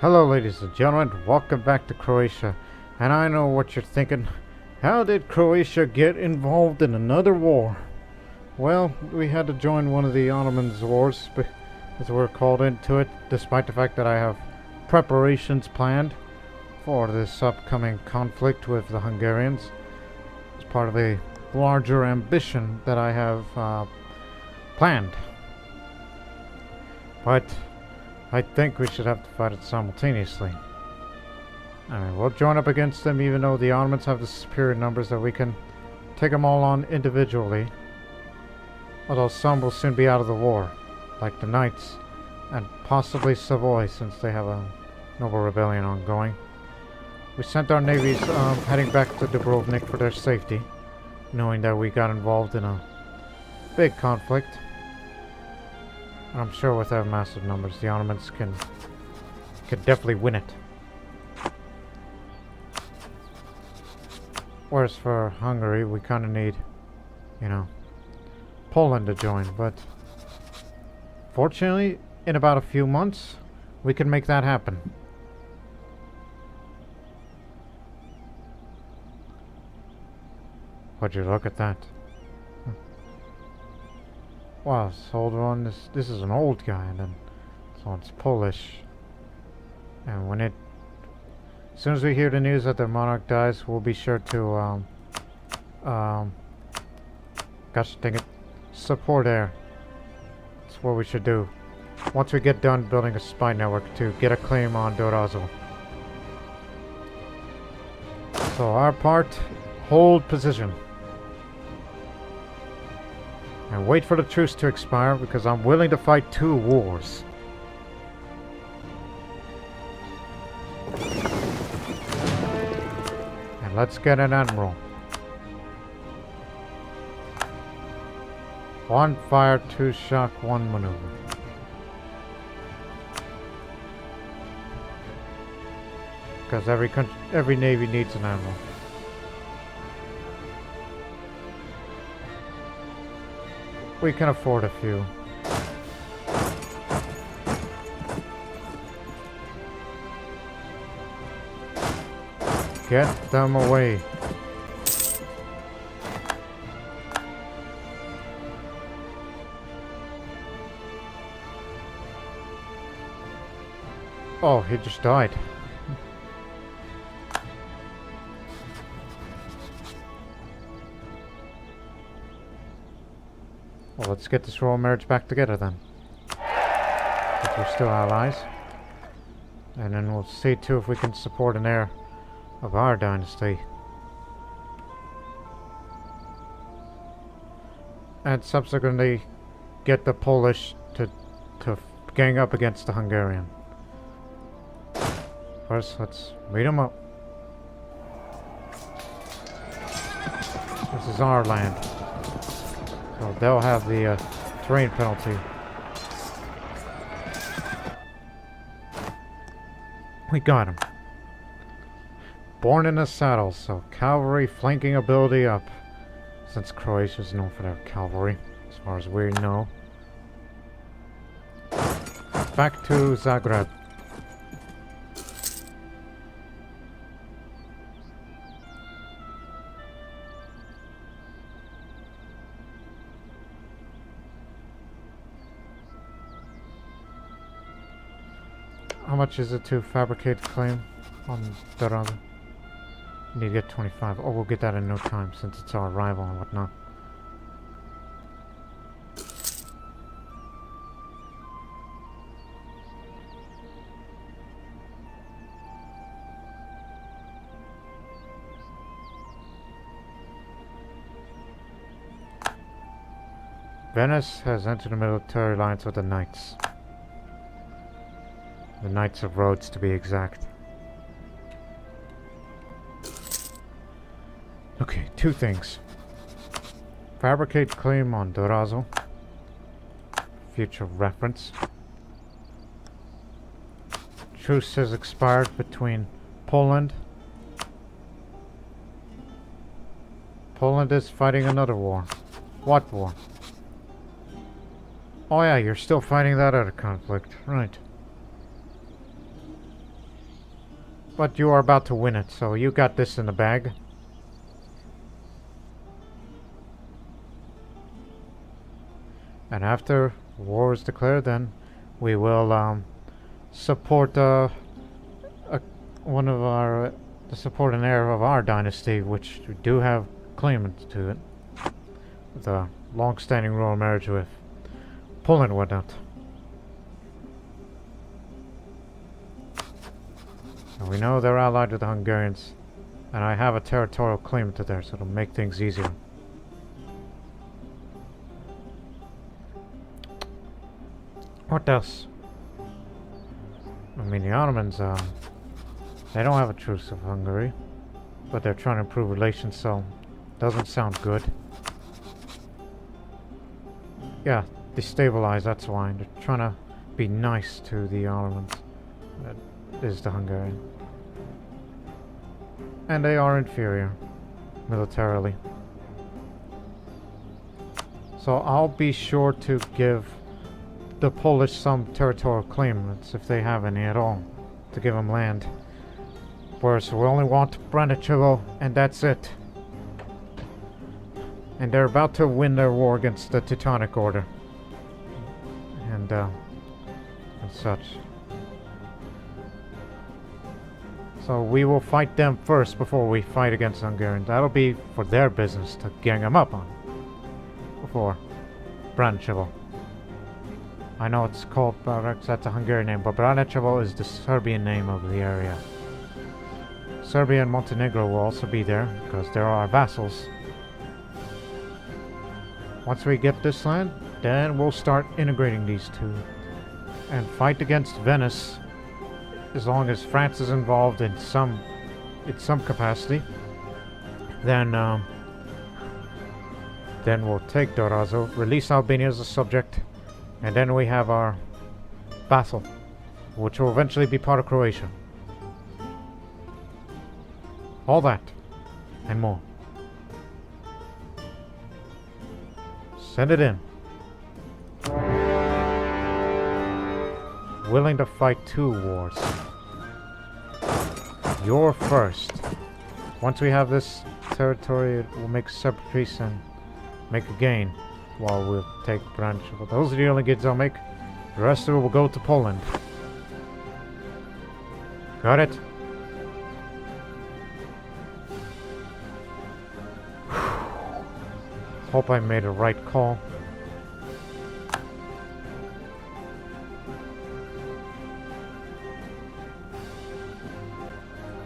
Hello ladies and gentlemen, welcome back to Croatia. And I know what you're thinking. How did Croatia get involved in another war? Well, we had to join one of the Ottomans wars, as we're called into it, despite the fact that I have preparations planned for this upcoming conflict with the Hungarians. It's part of a larger ambition that I have planned. But I think we should have to fight it simultaneously. I mean, we'll join up against them even though the Ottomans have the superior numbers that we can take them all on individually. Although some will soon be out of the war, like the Knights, and possibly Savoy since they have a noble rebellion ongoing. We sent our navies heading back to Dubrovnik for their safety, knowing that we got involved in a big conflict. And I'm sure with our massive numbers, the Ottomans can definitely win it. Whereas for Hungary, we kind of need, Poland to join. But fortunately, in about a few months, we can make that happen. Would you look at that? Wow, this old one, this is an old guy, and then this one's Polish. And when as soon as we hear the news that the monarch dies, we'll be sure to, gosh dang it, support air. That's what we should do. Once we get done building a spy network to get a claim on Dorazo. So our part, hold position. And wait for the truce to expire because I'm willing to fight 2 wars. And let's get an admiral. 1 fire, 2 shock, 1 maneuver. Because every navy needs an admiral. We can afford a few. Get them away. Oh, he just died. Well, let's get this royal marriage back together then. If we're still allies. And then we'll see too if we can support an heir of our dynasty. And subsequently get the Polish to gang up against the Hungarian. First, let's meet them up. This is our land. So they'll have the terrain penalty. We got him. Born in the saddle, so cavalry flanking ability up. Since Croatia's known for their cavalry, as far as we know. Back to Zagreb. How much is it to fabricate claim on Dorazo? Need to get 25. Oh, we'll get that in no time since it's our rival and whatnot. Venice has entered a military alliance with the Knights. The Knights of Rhodes, to be exact. Okay, 2 things. Fabricate claim on Dorazo. Future reference. Truce has expired between Poland. Poland is fighting another war. What war? Oh yeah, you're still fighting that other conflict. Right. But you are about to win it, so you got this in the bag. And after war is declared, then we will support one of our the support and heir of our dynasty, which we do have claimants to it, the long-standing royal marriage with Poland and whatnot. And we know they're allied with the Hungarians, and I have a territorial claim to there, so it'll make things easier. What else? I mean, the Ottomans, they don't have a truce with Hungary, but they're trying to improve relations, so doesn't sound good. Yeah, destabilize, that's why. They're trying to be nice to the Ottomans. That is the Hungarian. And they are inferior, militarily. So I'll be sure to give the Polish some territorial claimants, if they have any at all, to give them land. Whereas we only want Branicevo, and that's it. And they're about to win their war against the Teutonic Order. And such. So we will fight them first before we fight against Hungarians. That'll be for their business to gang them up on. Before Branicevo. I know it's called Barax, that's a Hungarian name, but Branicevo is the Serbian name of the area. Serbia and Montenegro will also be there, because they're our vassals. Once we get this land, then we'll start integrating these two. And fight against Venice, as long as France is involved in some capacity. Then we'll take Dorazo, release Albania as a subject, and then we have our vassal, which will eventually be part of Croatia. All that, and more. Send it in. Willing to fight 2 wars. You're first. Once we have this territory, we'll make separate peace and make a gain. While we'll take Branicevo. Those are the only gains I'll make. The rest of it will go to Poland. Got it? Hope I made a right call.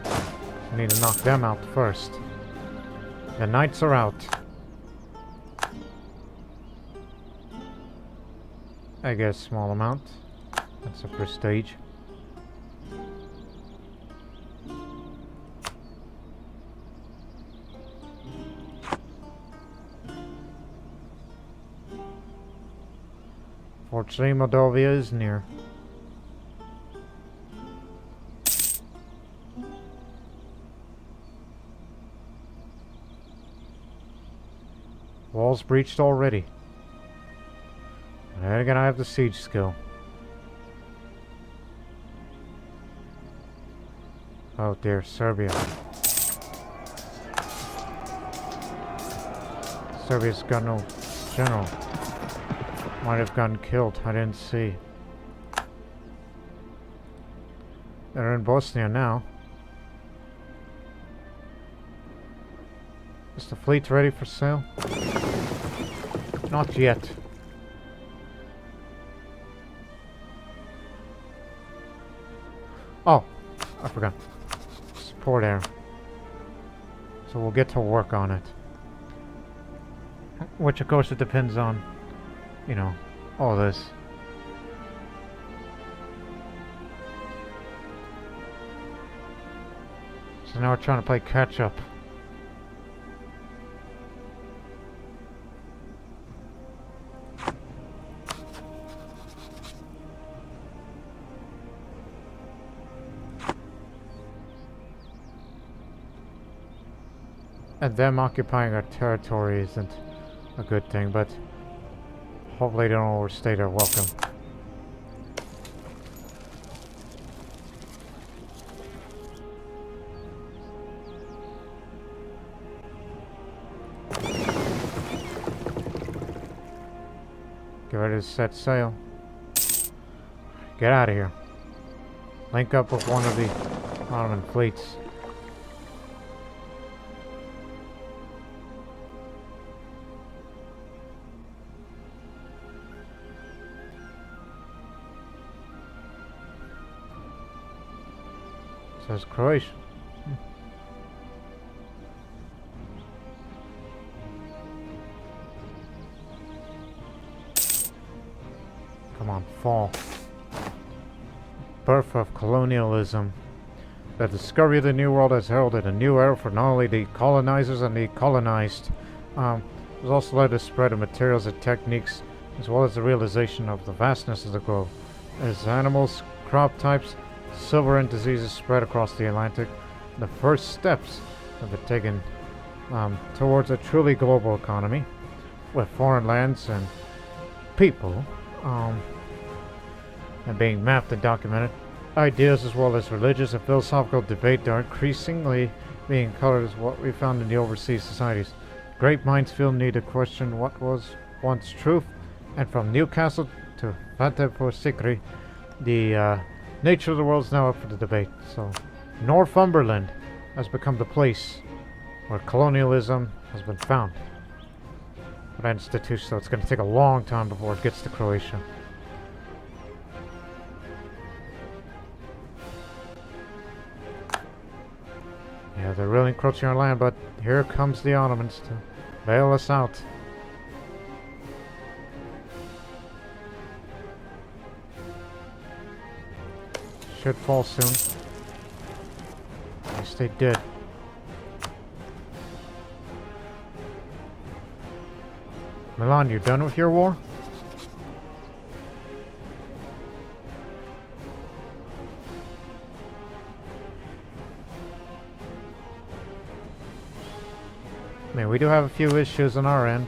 I need to knock them out first. The knights are out. I get a small amount. That's a prestige. Fortunately, Moldavia is near. Walls breached already. And again, I have the siege skill. Oh dear, Serbia. Serbia's got no general. Might have gotten killed, I didn't see. They're in Bosnia now. Is the fleet ready for sail? Not yet. Oh, I forgot. Support air. So we'll get to work on it. Which of course it depends on, you know, all this. So now we're trying to play catch up. And them occupying our territory isn't a good thing, but hopefully they don't overstay their welcome. ready to set sail. Get out of here. Link up with one of the Ottoman fleets. Says Croatia. Come on, fall. Birth of colonialism. The discovery of the New World has heralded a new era for not only the colonizers and the colonized. It has also led to the spread of materials and techniques, as well as the realization of the vastness of the globe. As animals, crop types, silver and diseases spread across the Atlantic, the first steps have been taken towards a truly global economy, with foreign lands and people and being mapped and documented. Ideas as well as religious and philosophical debate are increasingly being colored as what we found in the overseas societies. Great minds feel need to question what was once truth, and from Newcastle to Vatepo Sikri, the nature of the world is now up for the debate. So, Northumberland has become the place where colonialism has been found. But institution, so it's going to take a long time before it gets to Croatia. Yeah, they're really encroaching on our land, but here comes the Ottomans to bail us out. Should fall soon. At least they did. Milan, you done with your war? I mean, we do have a few issues on our end.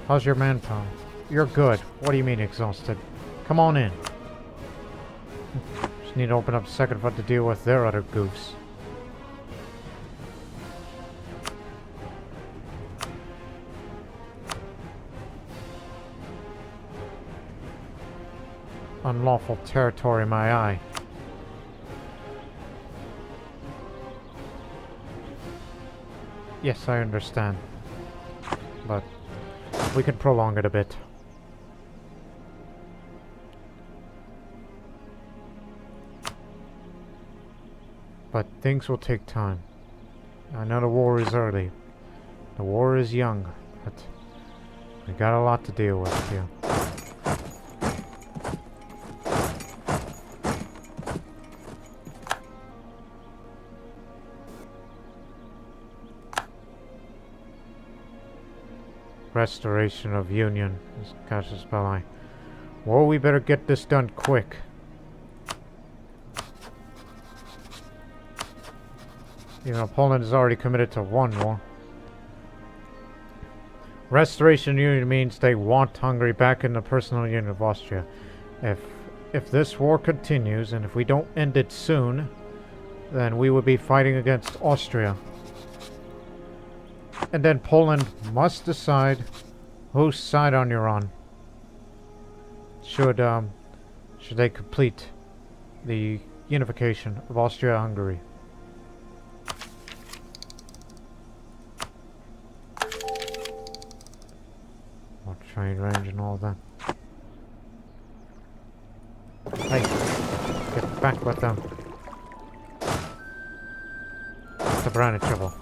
How's your manpower? You're good. What do you mean exhausted? Come on in. Just need to open up a second front to deal with their other goofs. Unlawful territory, my eye. Yes, I understand. But we can prolong it a bit. But things will take time. I know the war is early. The war is young, but we got a lot to deal with here. Restoration of Union is Cassius Belli. Well, we better get this done quick. You know, Poland is already committed to one war. Restoration of Union means they want Hungary back in the personal union of Austria. If this war continues, and if we don't end it soon, then we would be fighting against Austria. And then Poland must decide whose side on you're on. Should they complete the unification of Austria-Hungary? More train range and all that. Hey, get back with them. To Branicevo.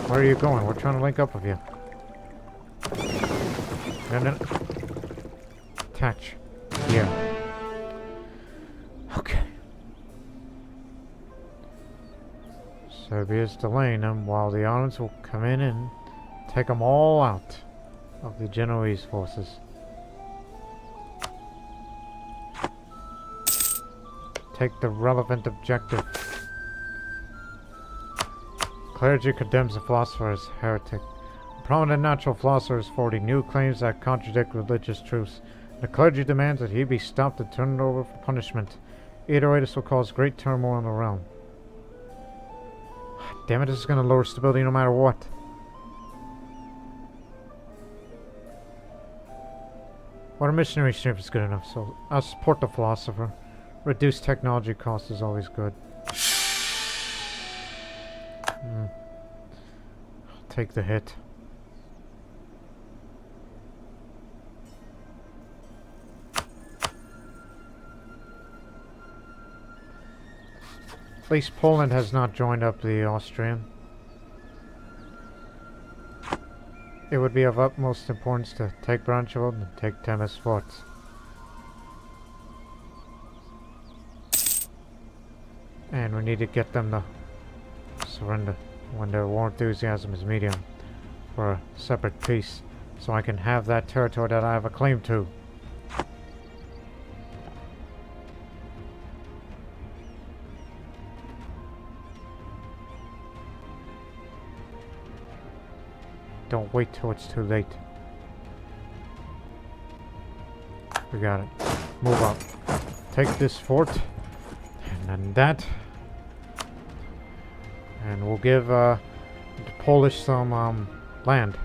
Where are you going? We're trying to link up with you. No. Attach. Yeah. Okay. Serbia's delaying them while the Ottomans will come in and take them all out of the Genoese forces. Take the relevant objective. Clergy condemns the philosopher as heretic. A prominent natural philosopher is forwarding new claims that contradict religious truths. The clergy demands that he be stopped and turned over for punishment. Either way, this will cause great turmoil in the realm. Damn it, this is going to lower stability no matter what. Water missionary ship is good enough, so I'll support the philosopher. Reduced technology cost is always good. I'll take the hit. At least Poland has not joined up the Austrian. It would be of utmost importance to take Branicevo and take Temes forts. And we need to get them to surrender when their war enthusiasm is medium for a separate peace, so I can have that territory that I have a claim to. Don't wait till it's too late. We got it. Move up. Take this fort. And then that. And we'll give the Polish some land.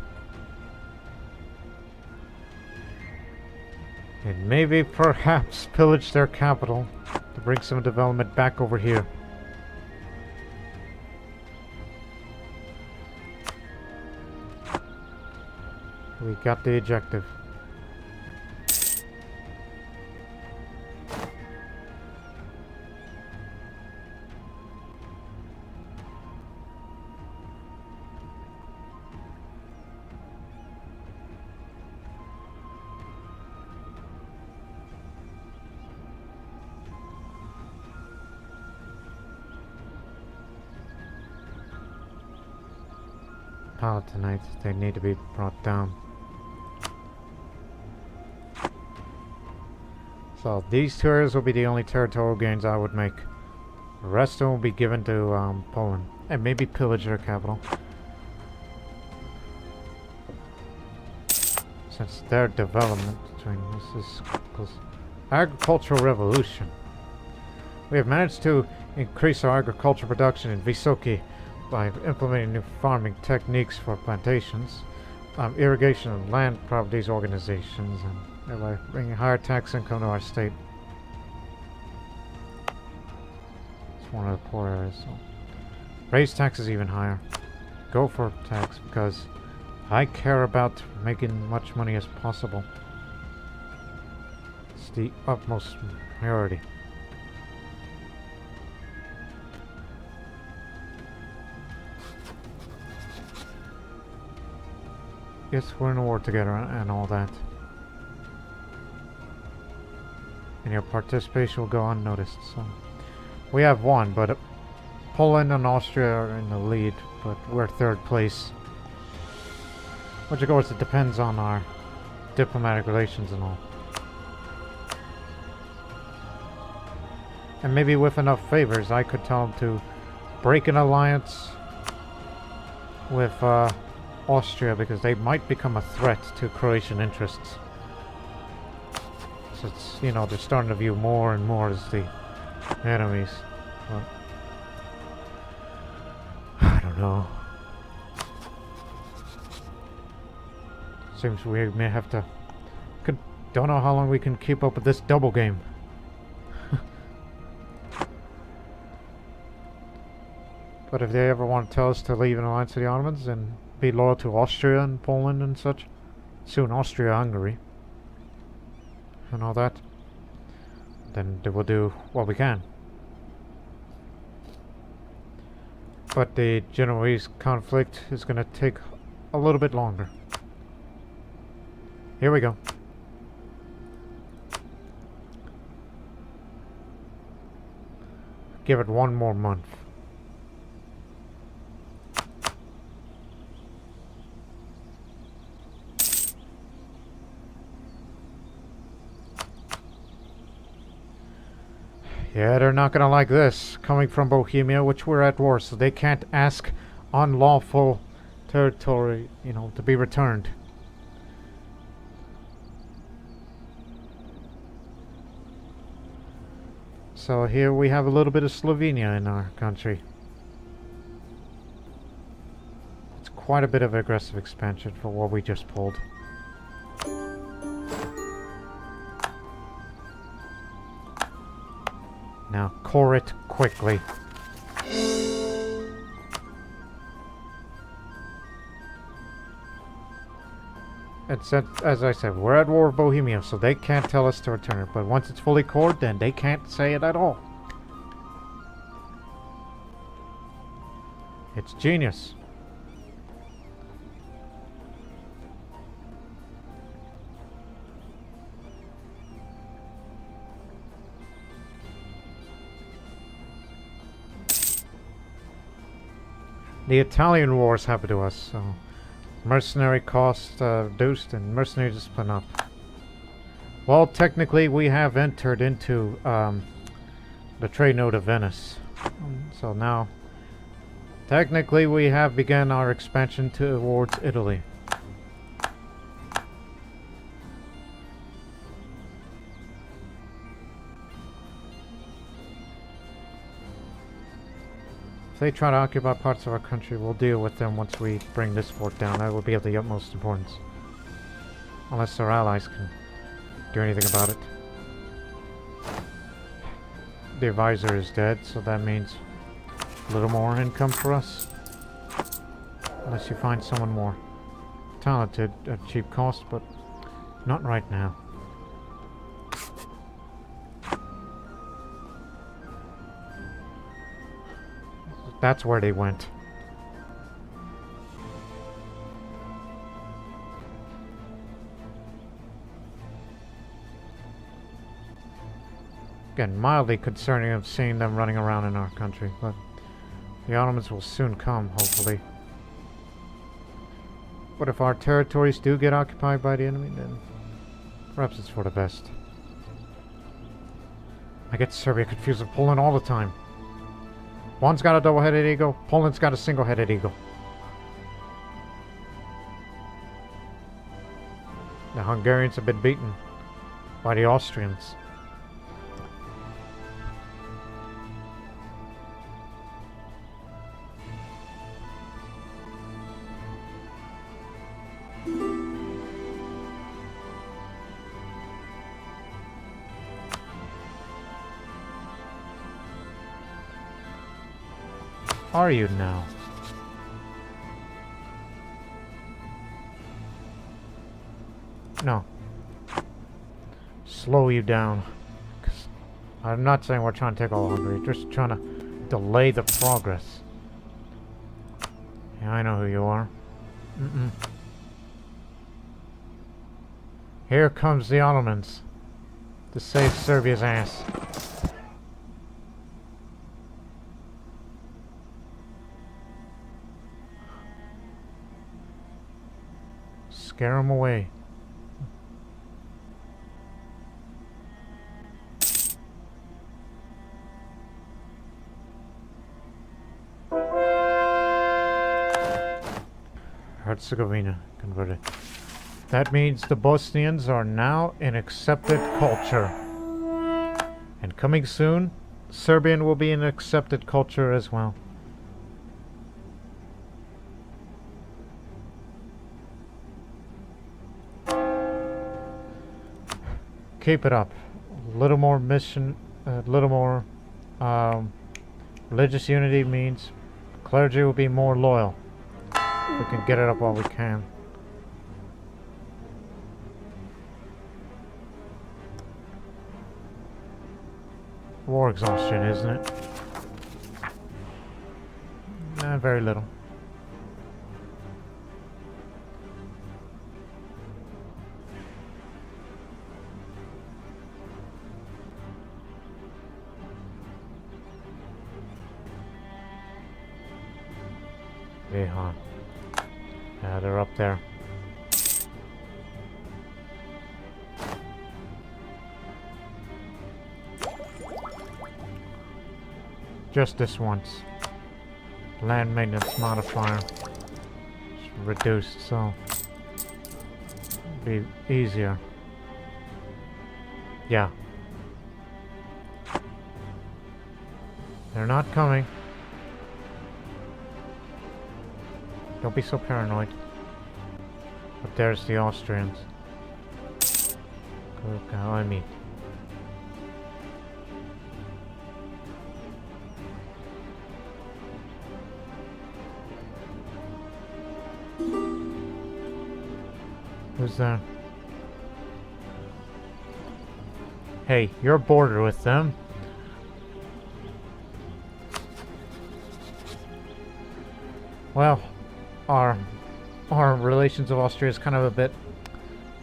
And maybe perhaps pillage their capital to bring some development back over here. We got the objective. Palatinites, they need to be brought down. So these two areas will be the only territorial gains I would make. The rest of them will be given to Poland. And maybe pillage their capital. Since their development between this is close. Agricultural revolution. We have managed to increase our agricultural production in Vysoki by implementing new farming techniques for plantations, irrigation and land properties organizations, and thereby bringing higher tax income to our state. It's one of the poor areas. So raise taxes even higher. Go for tax because I care about making much money as possible. It's the utmost priority. Yes, we're in a war together and all that. And your participation will go unnoticed. So we have won, but Poland and Austria are in the lead, but we're third place. Which of course it depends on our diplomatic relations and all. And maybe with enough favors I could tell them to break an alliance with Austria, because they might become a threat to Croatian interests. So it's, you know, they're starting to view more and more as the enemies. But I don't know. Seems we may have to... Don't know how long we can keep up with this double game. But if they ever want to tell us to leave an alliance with the Ottomans and be loyal to Austria and Poland and such, soon Austria-Hungary and all that, then they will do what we can. But the Genoese conflict is going to take a little bit longer. Here we go. Give it one more month. Yeah, they're not gonna like this, coming from Bohemia, which we're at war, so they can't ask unlawful territory, you know, to be returned. So here we have a little bit of Slovenia in our country. It's quite a bit of aggressive expansion for what we just pulled. Now core it quickly. As I said, we're at war with Bohemia, so they can't tell us to return it. But once it's fully cored, then they can't say it at all. It's genius. The Italian wars happened to us, so mercenary cost reduced and mercenary discipline up. Well, technically we have entered into the trade node of Venice. So now, technically we have begun our expansion towards Italy. If they try to occupy parts of our country, we'll deal with them once we bring this fort down. That will be of the utmost importance. Unless our allies can do anything about it. The advisor is dead, so that means a little more income for us. Unless you find someone more talented at cheap cost, but not right now. That's where they went. Again, mildly concerning of seeing them running around in our country, but the Ottomans will soon come, hopefully. But if our territories do get occupied by the enemy, then perhaps it's for the best. I get Serbia confused with Poland all the time. One's got a double-headed eagle, Poland's got a single-headed eagle. The Hungarians have been beaten by the Austrians. Are you now? No. Slow you down. 'Cause I'm not saying we're trying to take all Hungary, just trying to delay the progress. Yeah, I know who you are. Here comes the Ottomans to save Serbia's ass. Scare them away. Herzegovina converted. That means the Bosnians are now an accepted culture. And coming soon, Serbian will be an accepted culture as well. Keep it up. A little more mission, a little more religious unity means clergy will be more loyal. We can get it up while we can. War exhaustion, isn't it? Very little. Yeah, they're up there. Just this once. Land maintenance modifier is reduced, so it'll be easier. Yeah. They're not coming. Don't be so paranoid. But there's the Austrians. Look how I mean. Who's there? Hey, you're border with them. Well, our relations of Austria is kind of a bit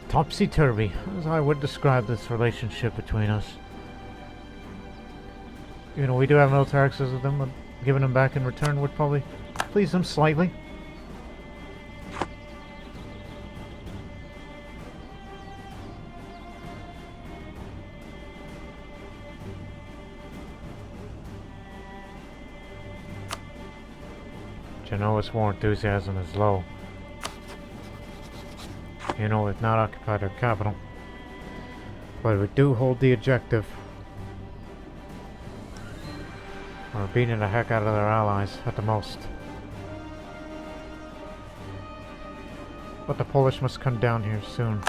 topsy-turvy, as I would describe this relationship between us. You know, we do have military access with them, but giving them back in return would probably please them slightly. Genoa's war enthusiasm is low. You know, we've not occupied our capital. But we do hold the objective. We're beating the heck out of their allies, at the most. But the Polish must come down here soon.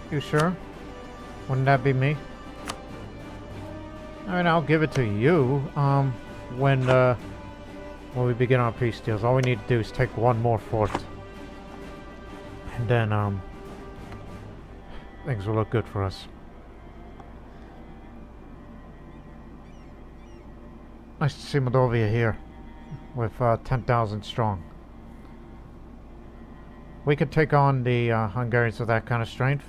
You sure? Wouldn't that be me? I mean, I'll give it to you, when we begin our peace deals. All we need to do is take one more fort. And then, things will look good for us. Nice to see Moldavia here, with 10,000 strong. We could take on the Hungarians with that kind of strength.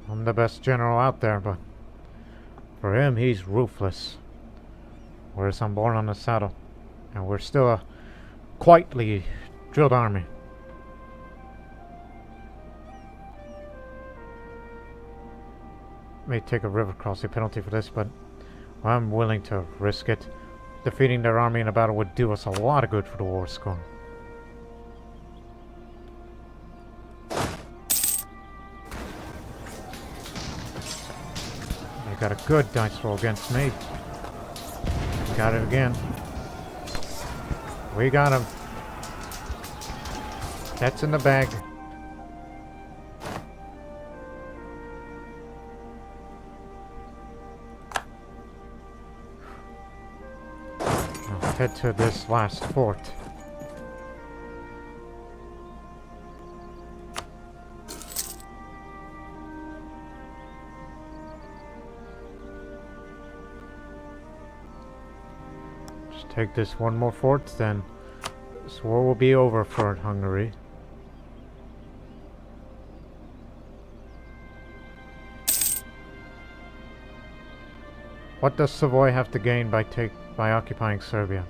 I'm the best general out there, but for him, he's ruthless. Whereas I'm born on the saddle, and we're still a quietly drilled army. May take a river crossing penalty for this, but I'm willing to risk it. Defeating their army in a battle would do us a lot of good for the war score. They got a good dice roll against me. Got it again. We got him. That's in the bag. I'll head to this last fort. Take this one more fort, then this war will be over for Hungary. What does Savoy have to gain by occupying Serbia?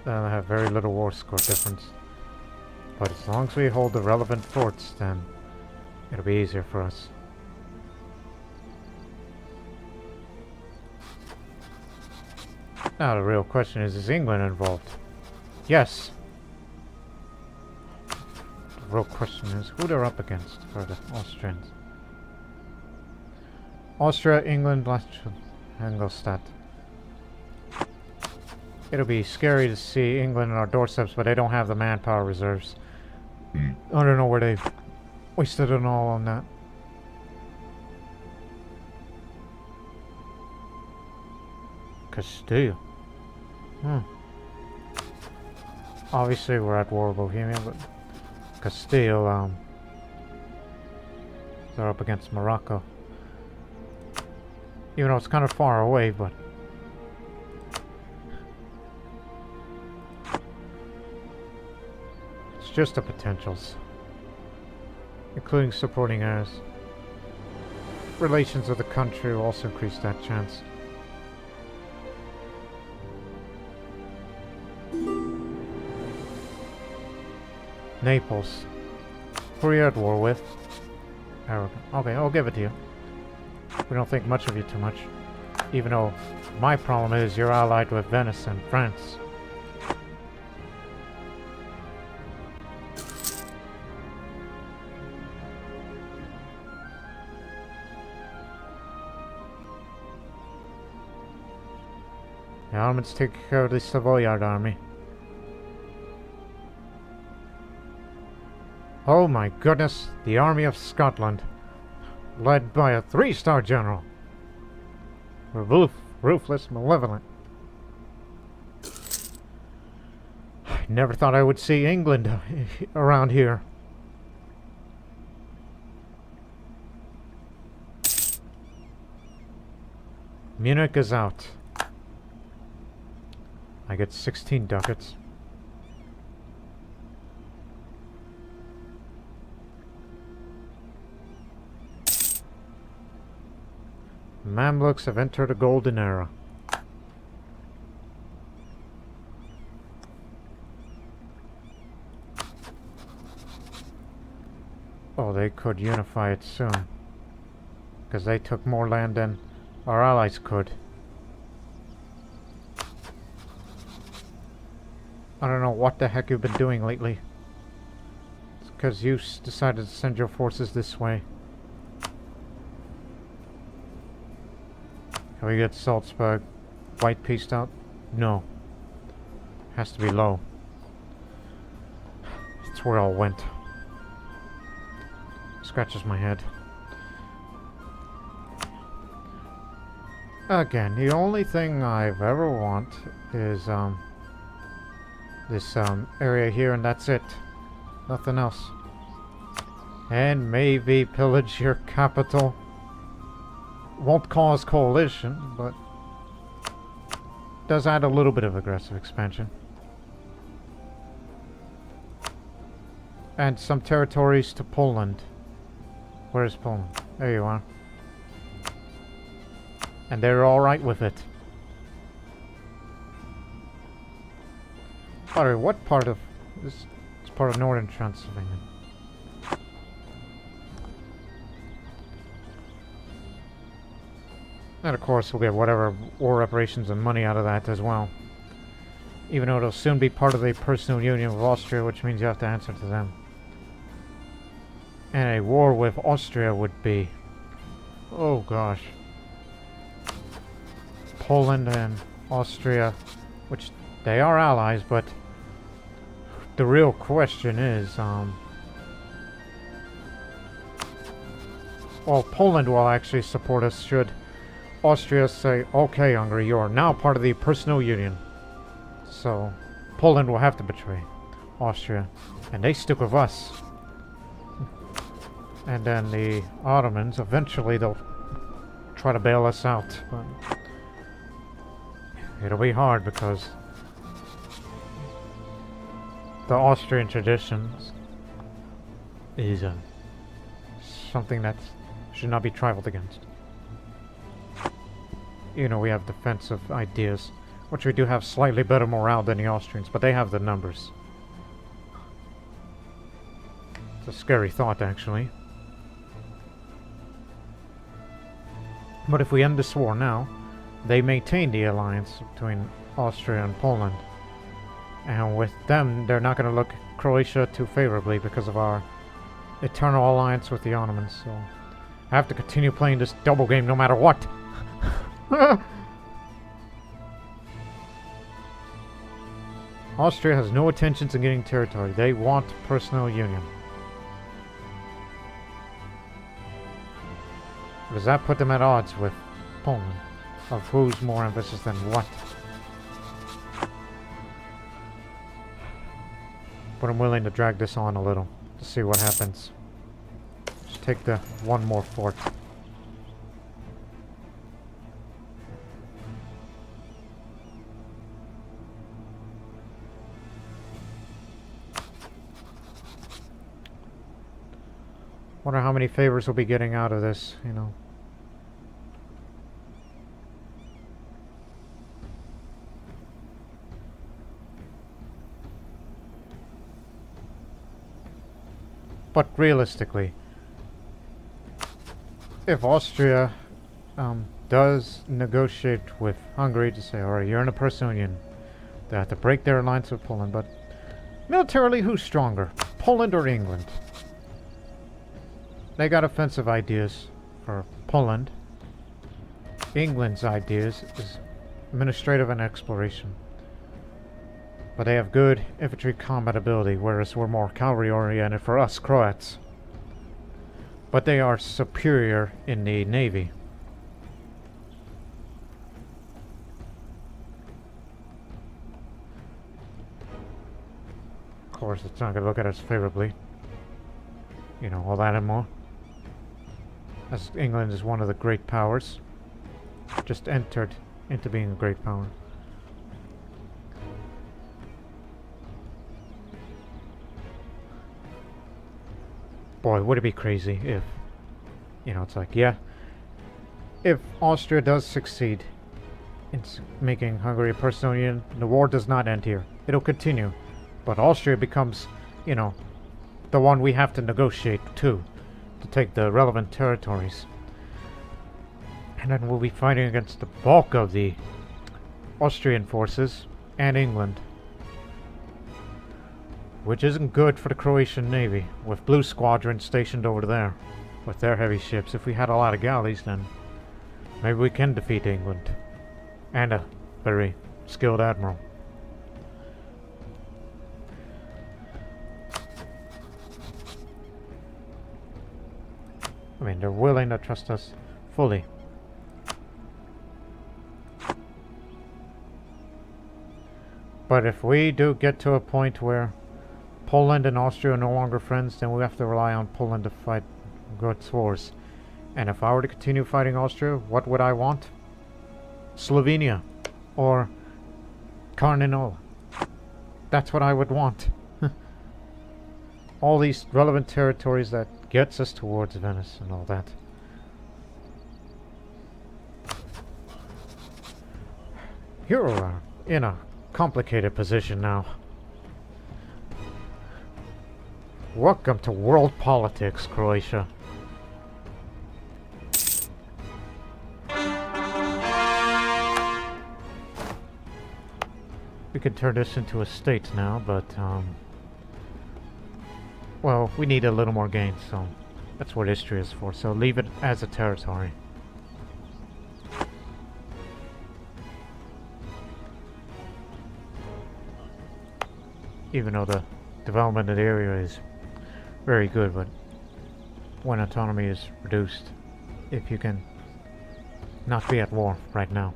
They'll have very little war score difference. But as long as we hold the relevant forts, then it'll be easier for us. Now the real question is England involved? Yes. The real question is who they're up against for the Austrians. Austria, England, Ingolstadt. It'll be scary to see England on our doorsteps, but they don't have the manpower reserves. I don't know where they've wasted it all on that. Castile. Obviously we're at war with Bohemia, but Castile, they're up against Morocco. Even though it's kind of far away, but just the potentials, including supporting heirs. Relations with the country will also increase that chance. Naples. Who are you at war with? Aragon. Okay, I'll give it to you. We don't think much of you too much. Even though my problem is you're allied with Venice and France. The Ottomans take care of the Savoyard army. Oh my goodness, the army of Scotland, led by a 3-star general. Ruthless, malevolent. I never thought I would see England around here. Munich is out. I get 16 ducats. Mamluks have entered a golden era. Oh, they could unify it soon. Because they took more land than our allies could. I don't know what the heck you've been doing lately. It's because you decided to send your forces this way. Can we get Salzburg white pieced out? No. Has to be low. That's where it all went. Scratches my head. Again, the only thing I've ever want is this area here, and that's it. Nothing else. And maybe pillage your capital. Won't cause coalition, but does add a little bit of aggressive expansion. And some territories to Poland. Where's Poland? There you are. And they're alright with it. Alright, what part of this? It's part of northern Transylvania. And of course we'll get whatever war reparations and money out of that as well. Even though it'll soon be part of the personal union with Austria, which means you have to answer to them. And a war with Austria would be... oh gosh. Poland and Austria, which they are allies, but the real question is, well, Poland will actually support us should Austria say, okay, Hungary, you are now part of the personal union. So, Poland will have to betray Austria, and they stick with us. And then the Ottomans, eventually they'll try to bail us out, but it'll be hard because the Austrian traditions is something that should not be trifled against. You know, we have defensive ideas, which we do have slightly better morale than the Austrians, but they have the numbers. It's a scary thought, actually. But if we end this war now, they maintain the alliance between Austria and Poland. And with them, they're not going to look Croatia too favorably because of our eternal alliance with the Ottomans. So I have to continue playing this double game no matter what. Austria has no intentions in getting territory. They want personal union. Does that put them at odds with Poland? Of who's more ambitious than what? But I'm willing to drag this on a little to see what happens. Just take the one more fort. Wonder how many favors we'll be getting out of this, you know. But realistically, if Austria does negotiate with Hungary to say, alright, you're in a personal union. They have to break their alliance with Poland, but militarily, who's stronger? Poland or England? They got offensive ideas for Poland. England's ideas is administrative and exploration. But they have good infantry combat ability, whereas we're more cavalry oriented for us Croats. But they are superior in the navy. Of course, it's not going to look at us favorably. You know, all that and more. As England is one of the great powers. Just entered into being a great power. Boy, would it be crazy if, you know, it's like, yeah, if Austria does succeed in making Hungary a personal union, the war does not end here. It'll continue. But Austria becomes, you know, the one we have to negotiate to take the relevant territories. And then we'll be fighting against the bulk of the Austrian forces and England. Which isn't good for the Croatian Navy, with Blue Squadron stationed over there, with their heavy ships. If we had a lot of galleys, then maybe we can defeat England. And a very skilled admiral. I mean, they're willing to trust us fully. But if we do get to a point where Poland and Austria are no longer friends, then we have to rely on Poland to fight good wars. And if I were to continue fighting Austria, what would I want? Slovenia or Carninola. That's what I would want. All these relevant territories that gets us towards Venice and all that. Here we are in a complicated position now. Welcome to world politics, Croatia. We could turn this into a state now, but, well, we need a little more gains, so that's what history is for, so leave it as a territory. Even though the development of the area is very good, but when autonomy is reduced, if you can not be at war right now.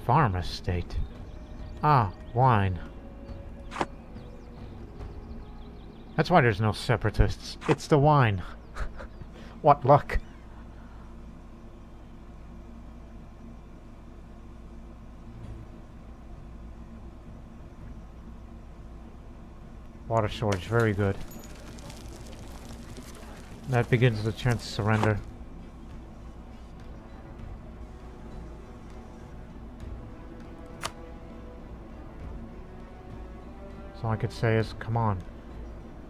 Farm estate. Ah, wine. That's why there's no separatists. It's the wine. What luck. Water shortage, very good. That begins the chance to surrender. So all I could say is, come on.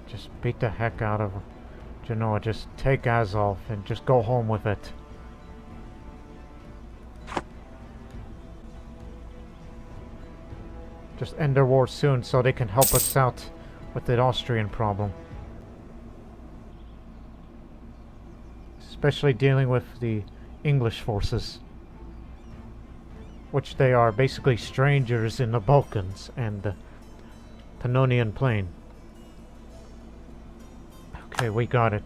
Just beat the heck out of Genoa. Just take Azov and just go home with it. Just end their war soon so they can help us out with the Austrian problem. Especially dealing with the English forces. Which they are basically strangers in the Balkans and the Pannonian Plain. Okay, we got it.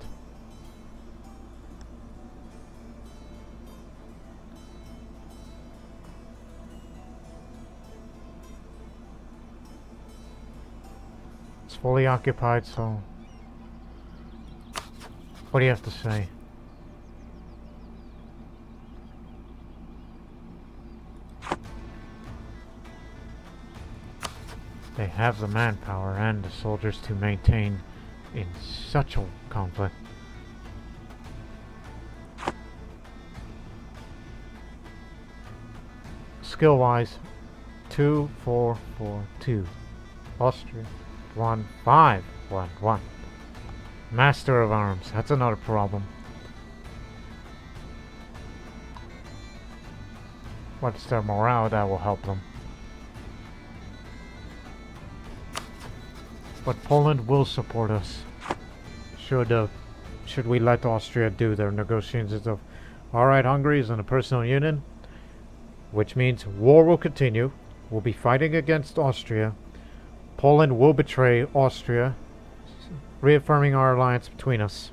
It's fully occupied, so what do you have to say? They have the manpower and the soldiers to maintain in such a conflict. Skill-wise, 2, 4, 4, 2. Austria, 1, 5, 1, 1. Master of Arms, that's another problem. what's their morale, that will help them. But Poland will support us. Should we let Austria do their negotiations of, alright, Hungary is in a personal union, which means war will continue. We'll be fighting against Austria. Poland will betray Austria, reaffirming our alliance between us.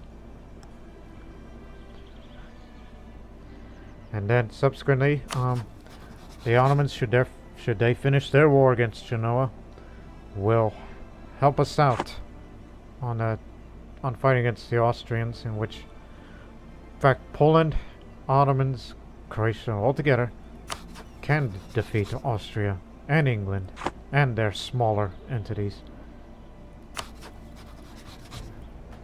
And then subsequently, the Ottomans, should they finish their war against Genoa, will help us out on fighting against the Austrians, in which, in fact, Poland, Ottomans, Croatia, all together can defeat Austria and England and their smaller entities.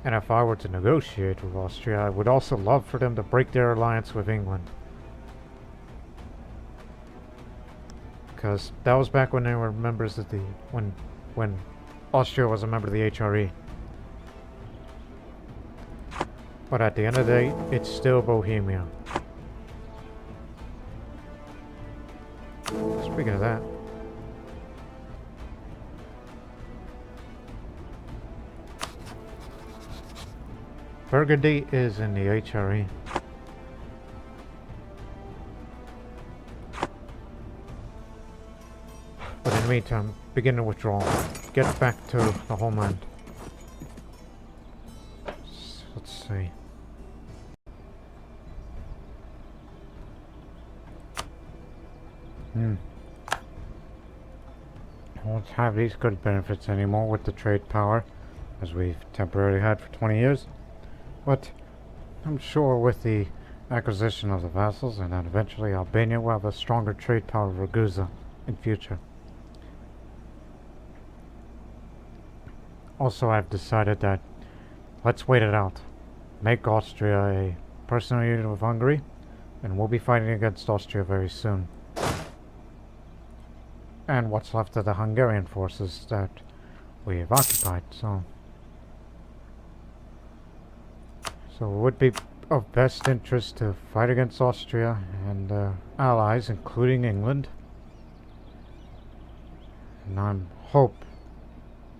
And if I were to negotiate with Austria, I would also love for them to break their alliance with England. Because that was back when they were members of the... when Austria was a member of the HRE. But at the end of the day, it's still Bohemia. Speaking of that... Burgundy is in the HRE. But in the meantime, begin to withdraw. Get back to the homeland. Let's see. I won't have these good benefits anymore with the trade power, as we've temporarily had for 20 years. But I'm sure with the acquisition of the Vassals, and then eventually Albania, will have a stronger trade power with Ragusa in future. Also, I've decided that let's wait it out. Make Austria a personal union with Hungary, and we'll be fighting against Austria very soon. And what's left of the Hungarian forces that we have occupied, so it would be of best interest to fight against Austria and allies, including England. And I hope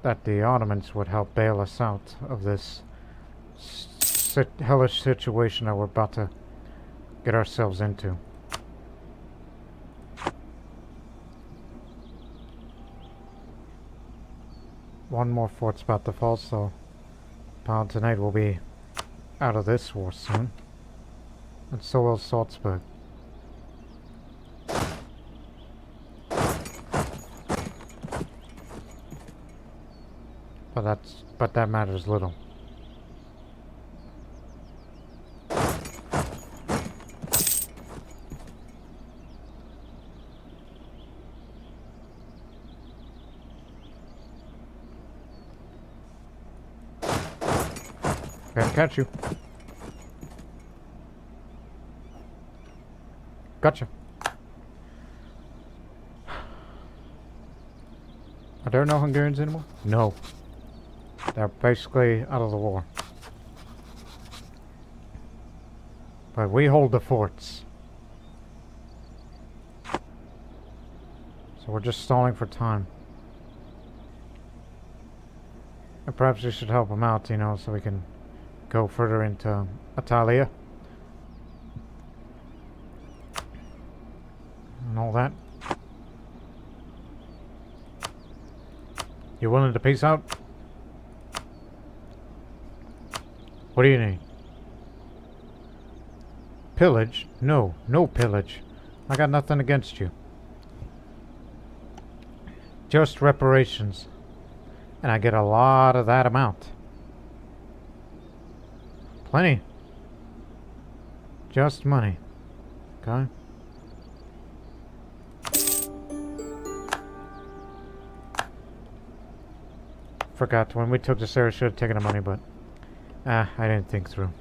that the Ottomans would help bail us out of this hellish situation that we're about to get ourselves into. One more fort's about to fall, so Palatinate will be out of this war soon. And so will Salzburg. But that matters little. Gotta catch you. Gotcha. Are there no Hungarians anymore? No. They're basically out of the war. But we hold the forts. So we're just stalling for time. And perhaps we should help them out, you know, so we can go further into Italia. And all that. You willing to peace out? What do you need? Pillage? No, no pillage. I got nothing against you. Just reparations. And I get a lot of that amount. Plenty. Just money. Okay? Forgot, when we took this area, I should have taken the money, but I didn't think through.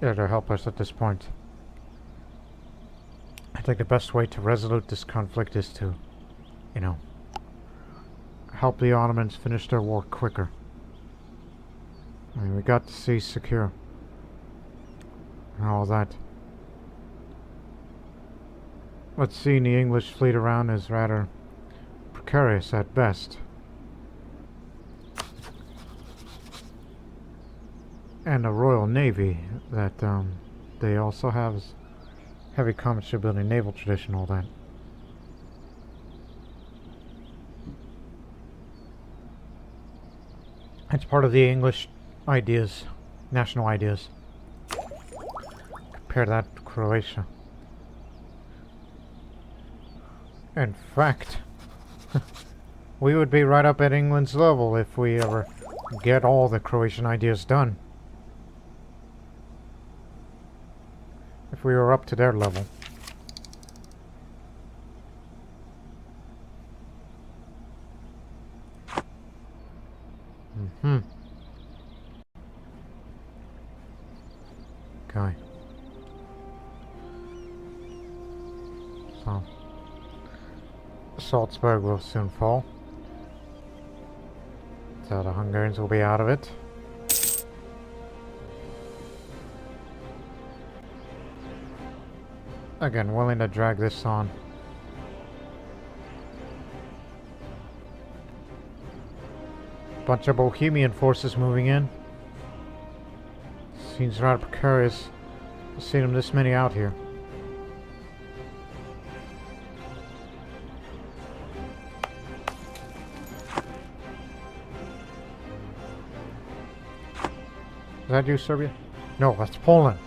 there to help us at this point. I think the best way to resolve this conflict is to, you know, help the Ottomans finish their war quicker. I mean, we got the sea secure and all that. But seeing the English fleet around is rather precarious at best. And a Royal Navy that they also have heavy combat shipbuilding, naval tradition, all that. It's part of the English ideas, national ideas. Compare that to Croatia. In fact, we would be right up at England's level if we ever get all the Croatian ideas done. If we were up to their level. Okay. So, Salzburg will soon fall. So the Hungarians will be out of it. Again, willing to drag this on. Bunch of Bohemian forces moving in. Seems rather precarious to see them this many out here. Is that you, Serbia? No, that's Poland.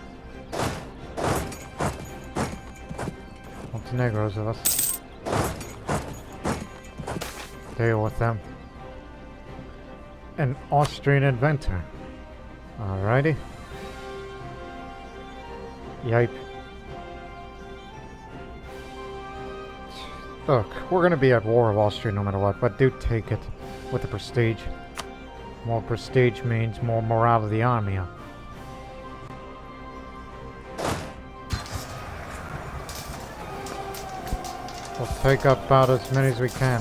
Montenegro's of us. Deal with them. An Austrian inventor. Alrighty. Yipe. Look, we're gonna be at war with Austria no matter what, but do take it with the prestige. More prestige means more morale of the army. We'll take up about as many as we can.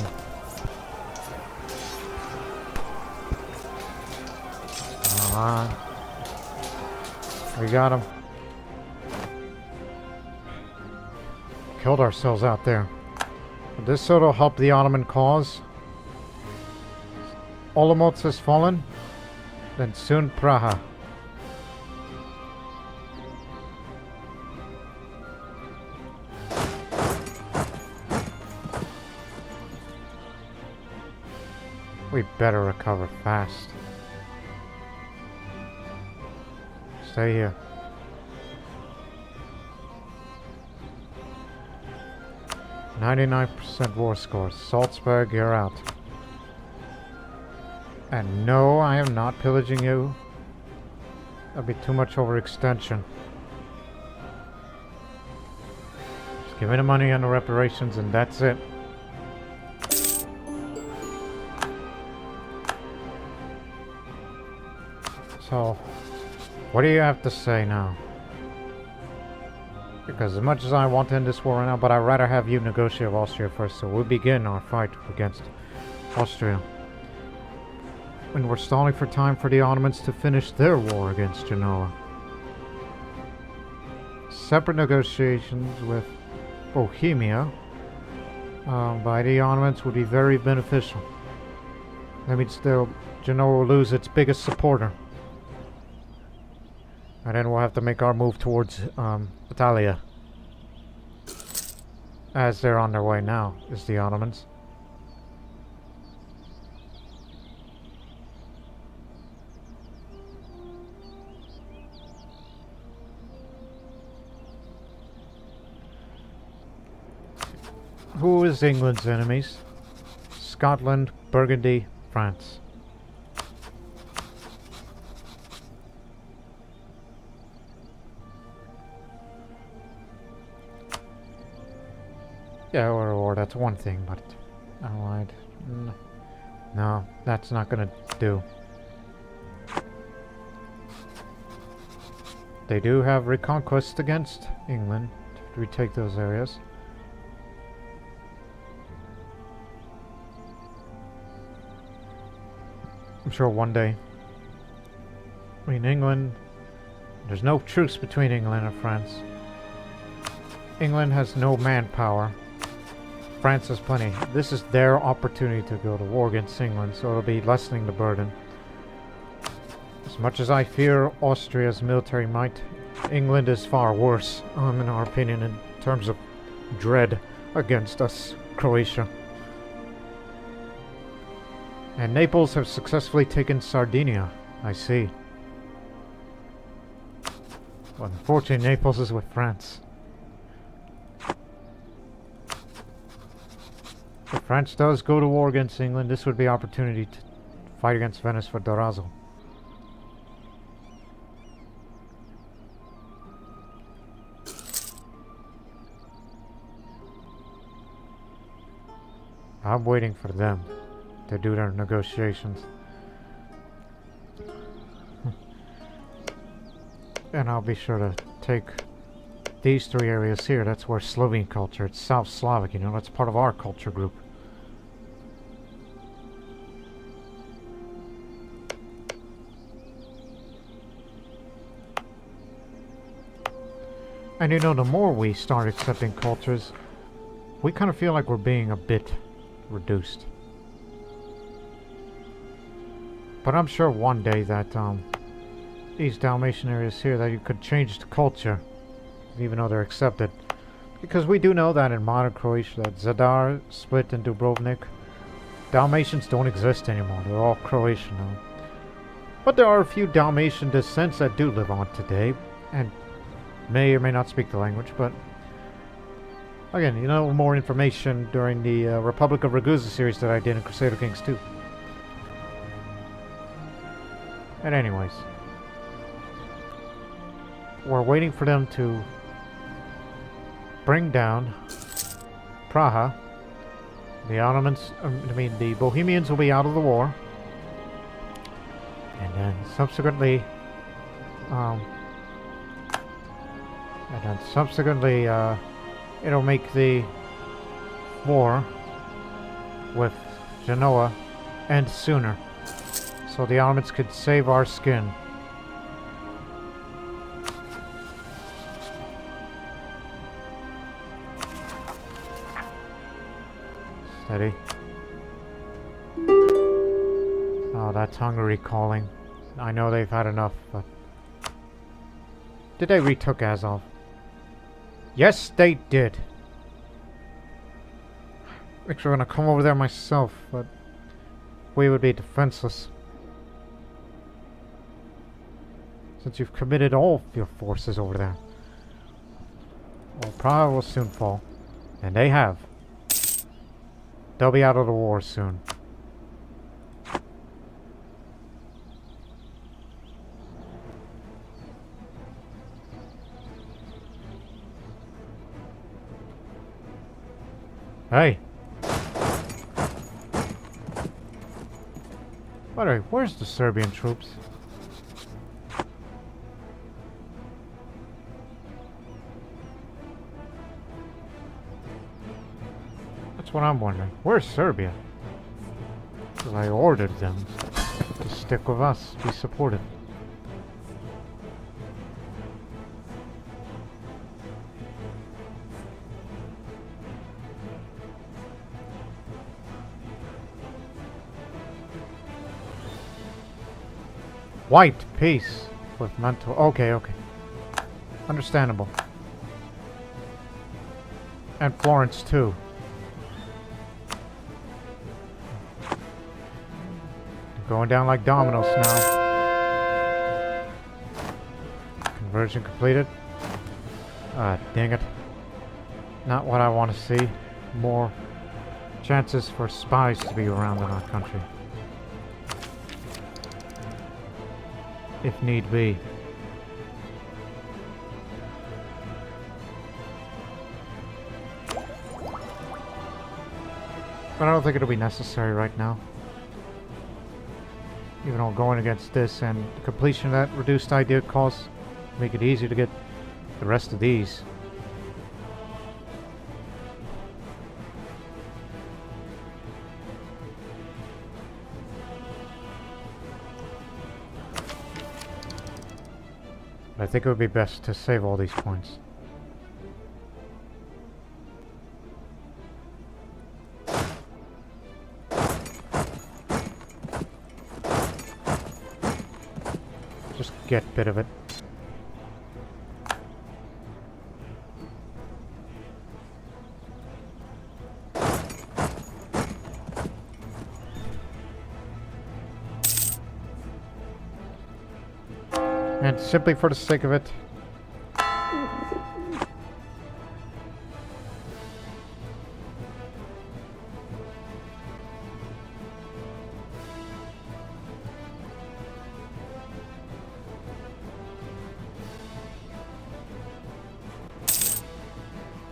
Come on. We got him. Killed ourselves out there. But this sort of helped the Ottoman cause. Olomouc has fallen. Then soon Praha. We better recover fast. Stay here. 99% war score. Salzburg, you're out. And no, I am not pillaging you. That'd be too much overextension. Just give me the money and the reparations and that's it. So, what do you have to say now? Because as much as I want to end this war right now, but I'd rather have you negotiate with Austria first, so we'll begin our fight against Austria. And we're stalling for time for the Ottomans to finish their war against Genoa. Separate negotiations with Bohemia by the Ottomans would be very beneficial. That means Genoa will lose its biggest supporter. And then we'll have to make our move towards Italia. As they're on their way now, is the Ottomans. Who is England's enemies? Scotland, Burgundy, France. Yeah, or that's one thing, but Allied. No, that's not gonna do. They do have reconquest against England to retake those areas. I'm sure one day. I mean, England... There's no truce between England and France. England has no manpower. France has plenty. This is their opportunity to go to war against England, so it'll be lessening the burden. As much as I fear Austria's military might, England is far worse, in our opinion, in terms of dread against us, Croatia. And Naples have successfully taken Sardinia, I see. Well, unfortunately, Naples is with France. If France does go to war against England, this would be an opportunity to fight against Venice for Durazzo. I'm waiting for them to do their negotiations. And I'll be sure to take these three areas here. That's where Slovene culture, it's South Slavic, you know, that's part of our culture group. And you know, the more we start accepting cultures, we kind of feel like we're being a bit reduced. But I'm sure one day that these Dalmatian areas here, that you could change the culture, even though they're accepted. Because we do know that in modern Croatia, that Zadar, Split, and Dubrovnik, Dalmatians don't exist anymore. They're all Croatian now. But there are a few Dalmatian descents that do live on today, and may or may not speak the language, but again, you know, more information during the Republic of Ragusa series that I did in Crusader Kings 2. And anyways, we're waiting for them to bring down Praha. The Ottomans, the Bohemians will be out of the war. And then subsequently, it'll make the war with Genoa end sooner. So the Ottomans could save our skin. Steady. Oh, that's Hungary calling. I know they've had enough, but... Did they retook Azov? Yes, they did. Actually, I'm gonna come over there myself, but we would be defenseless. Since you've committed all of your forces over there. Well, Prague will soon fall. And they have. They'll be out of the war soon. Hey! By the way, where's the Serbian troops? That's what I'm wondering. Where's Serbia? Because I ordered them to stick with us, be supported. White peace with mental. Okay, okay. Understandable. And Florence too. Going down like dominoes now. Conversion completed. Ah, dang it. Not what I want to see. More chances for spies to be around in our country. If need be. But I don't think it'll be necessary right now. Even though going against this and the completion of that reduced idea cost make it easier to get the rest of these. I think it would be best to save all these points. Just get a bit of it. And simply for the sake of it,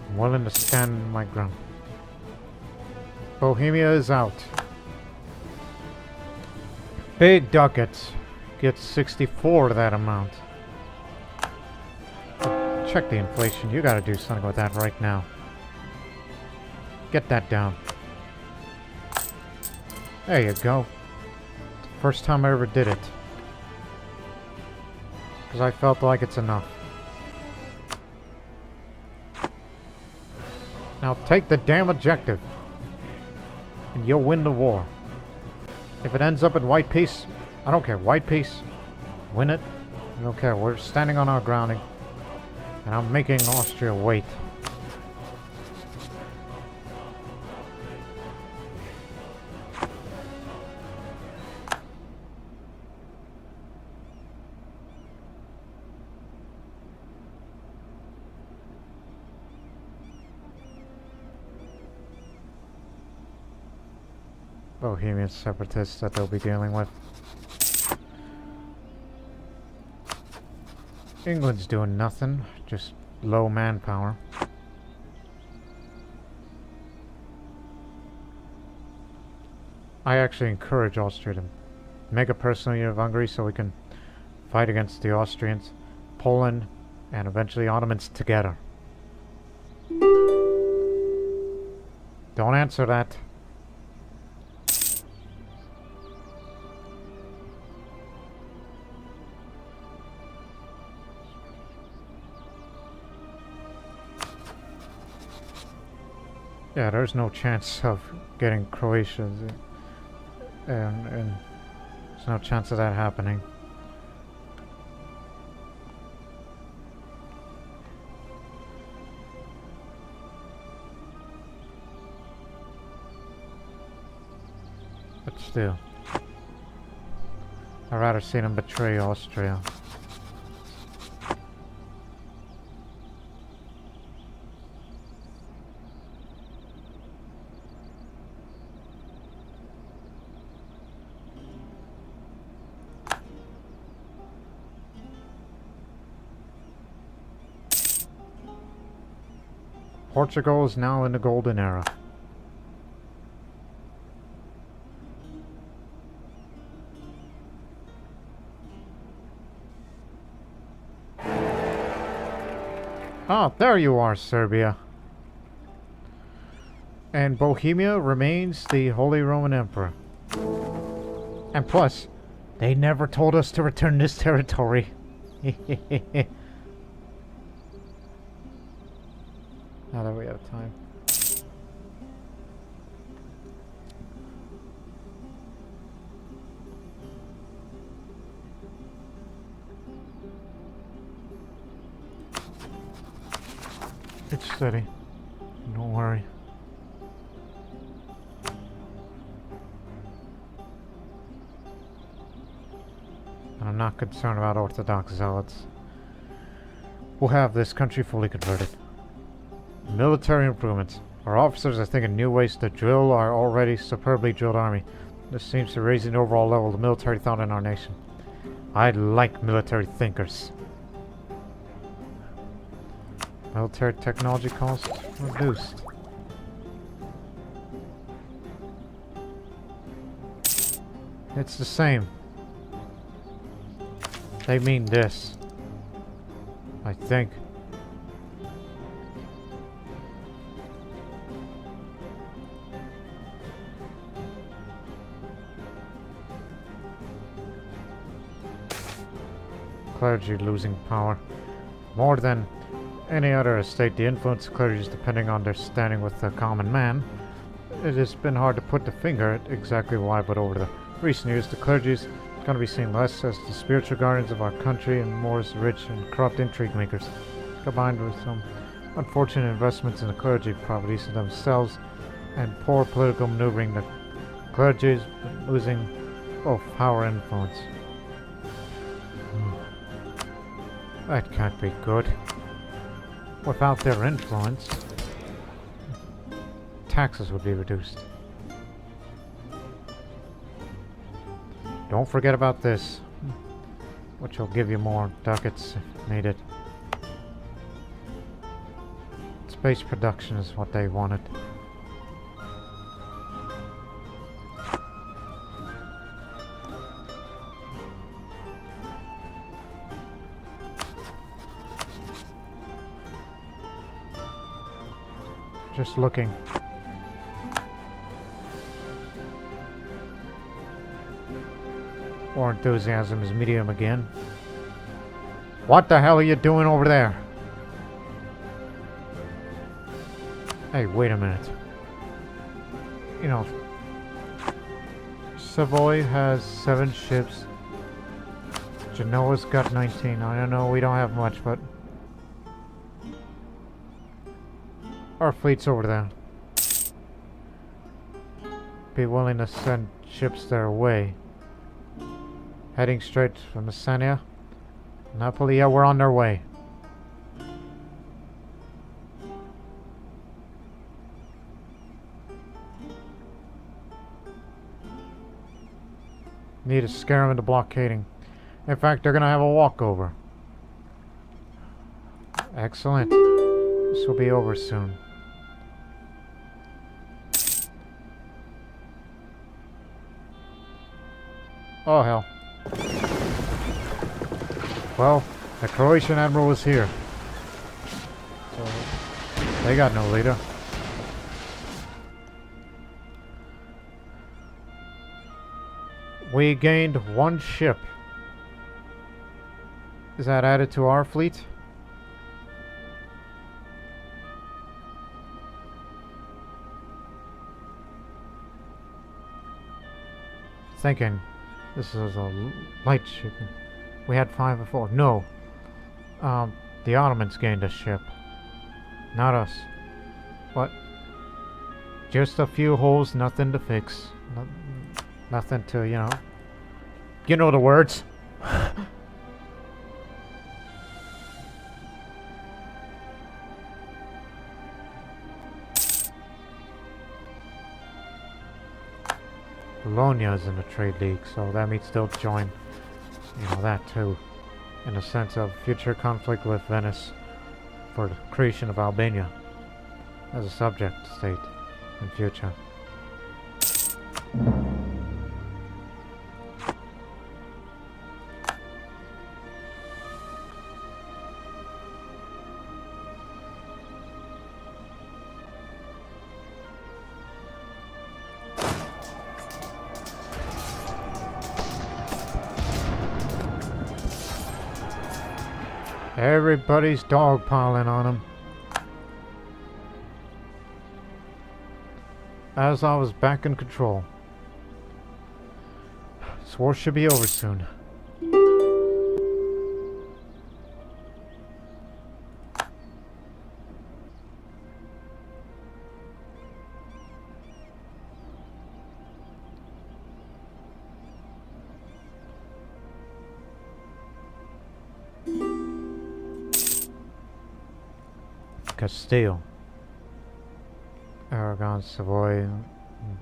I'm willing to stand my ground. Bohemia is out. Big Ducats gets 64 of that amount. But check the inflation. You gotta do something with that right now. Get that down. There you go. First time I ever did it. Because I felt like it's enough. Now take the damn objective. And you'll win the war. If it ends up in white peace, I don't care. White peace. Win it. I don't care. We're standing on our grounding. And I'm making Austria wait. Bohemian separatists that they'll be dealing with. England's doing nothing, just low manpower. I actually encourage Austria to make a personal unit of Hungary so we can fight against the Austrians, Poland, and eventually Ottomans together. Don't answer that. Yeah, there's no chance of getting Croatia, and there's no chance of that happening. But still, I'd rather see them betray Austria. Portugal is now in the golden era. Ah, there you are, Serbia. And Bohemia remains the Holy Roman Emperor. And plus, they never told us to return this territory. Now that we have time. It's steady. Don't worry. I'm not concerned about Orthodox zealots. We'll have this country fully converted. Military improvements. Our officers are thinking new ways to drill our already superbly drilled army. This seems to raise the overall level of military thought in our nation. I like military thinkers. Military technology costs reduced. It's the same. They mean this. I think. Clergy losing power. More than any other estate, the influence of clergy is depending on their standing with the common man. It has been hard to put the finger at exactly why, but over the recent years, the clergy is going to be seen less as the spiritual guardians of our country and more as rich and corrupt intrigue makers, combined with some unfortunate investments in the clergy properties themselves and poor political maneuvering. The clergy is losing both power and influence. That can't be good. Without their influence, taxes would be reduced. Don't forget about this, which will give you more ducats if needed. Space production is what they wanted. Just looking. More enthusiasm is medium again. What the hell are you doing over there? Hey, wait a minute. You know, Savoy has 7 ships. Genoa's got 19. I don't know, we don't have much, but our fleet's over there. Be willing to send ships their way. Heading straight from Messenia. Napoli, yeah, we're on their way. Need to scare them into blockading. In fact, they're gonna have a walkover. Excellent. This will be over soon. Oh hell. Well, the Croatian Admiral was here. So, they got no leader. We gained 1 ship. Is that added to our fleet? Thinking this is a light ship. We had 5 before. No. The Ottomans gained a ship. Not us. But just a few holes, nothing to fix. Nothing to, you know. You know the words. Bologna is in the trade league, so that means they'll join, you know, that too, in a sense of future conflict with Venice for the creation of Albania as a subject state in future. Everybody's dogpiling on him. As I was back in control. This war should be over soon. Castile, Aragon, Savoy,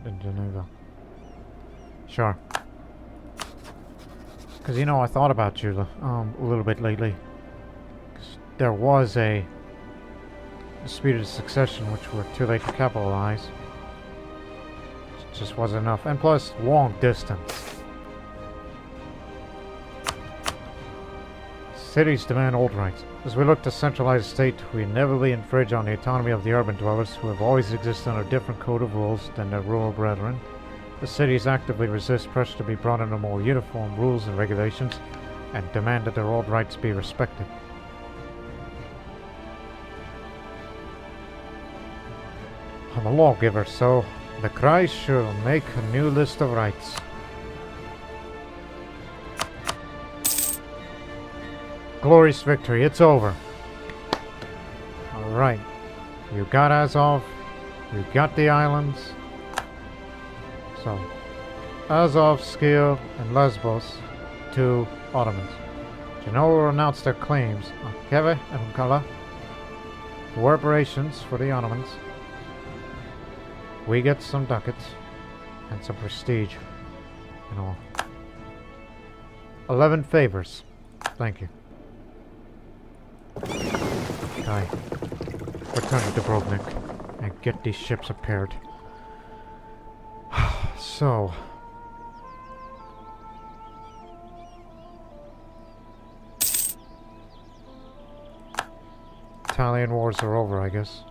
and Geneva. Sure. Because, you know, I thought about you a little bit lately. 'Cause there was a disputed succession which we're too late to capitalize. It just wasn't enough. And plus, long distance. Cities demand old rights. As we look to centralize the state, we inevitably infringe on the autonomy of the urban dwellers who have always existed under a different code of rules than their rural brethren. The cities actively resist pressure to be brought under more uniform rules and regulations and demand that their old rights be respected. I'm a lawgiver, so the Kreis shall make a new list of rights. Glorious victory, it's over. Alright. You got Azov. You got the islands. So, Azov, Skil, and Lesbos to Ottomans. Genoa announced their claims on Keve and Hunkala for reparations for the Ottomans. We get some ducats and some prestige and all. 11 favors. Thank you. Okay. Return to Dubrovnik and get these ships repaired. So... Italian wars are over, I guess.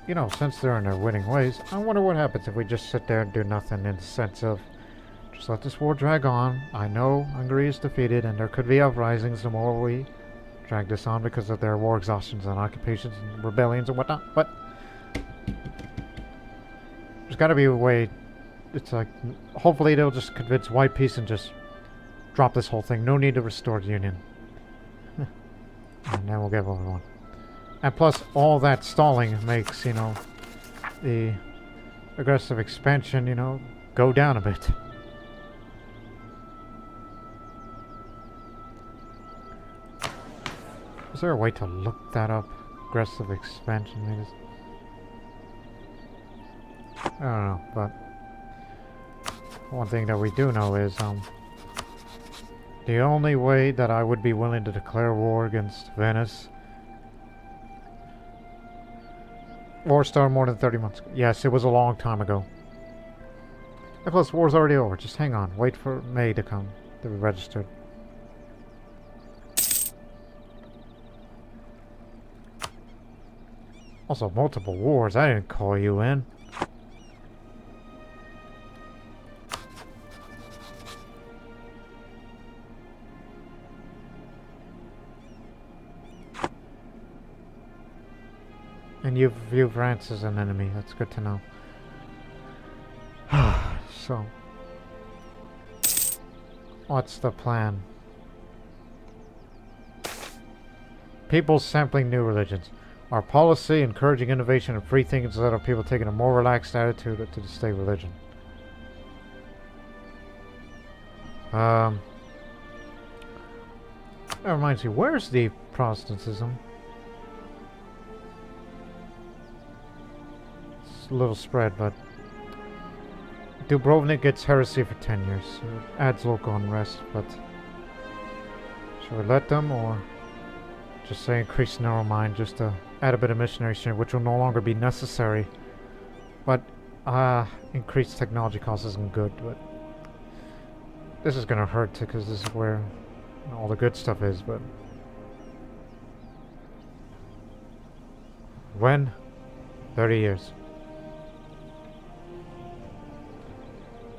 You know, since they're in their winning ways, I wonder what happens if we just sit there and do nothing in the sense of just let this war drag on. I know Hungary is defeated and there could be uprisings the more we drag this on because of their war exhaustions and occupations and rebellions and whatnot, but there's gotta be a way. It's like, hopefully they'll just convince white peace and just drop this whole thing. No need to restore the Union. And then we'll get what we want. And plus, all that stalling makes, you know, the aggressive expansion, you know, go down a bit. Is there a way to look that up? Aggressive expansion, maybe? I don't know, but one thing that we do know is, the only way that I would be willing to declare war against Venice. War started more than 30 months ago. Yes, it was a long time ago. And plus, war's already over. Just hang on. Wait for May to come to be registered. Also, multiple wars. I didn't call you in. And you view France as an enemy. That's good to know. So, what's the plan? People sampling new religions. Our policy encouraging innovation and free thinking instead of people taking a more relaxed attitude to the state religion. That reminds me, where's the Protestantism? It's a little spread, but Dubrovnik gets heresy for 10 years. So it adds local unrest, but should we let them, or just say increase narrow mind just to add a bit of missionary strength, which will no longer be necessary. But increased technology cost isn't good, but this is gonna hurt too, because this is where all the good stuff is. But when? 30 years.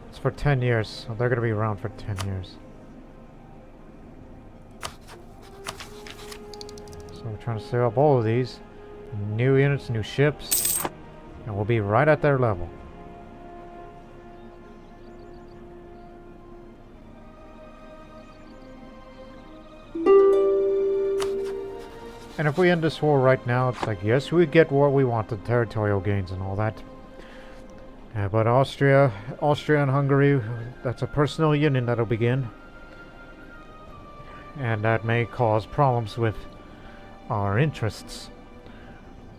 It's for 10 years, so they're gonna be around for 10 years. So we're trying to save up all of these. New units, new ships, and we'll be right at their level. And if we end this war right now, it's like, yes, we get what we want, the territorial gains and all that. But Austria and Hungary, that's a personal union that'll begin. And that may cause problems with our interests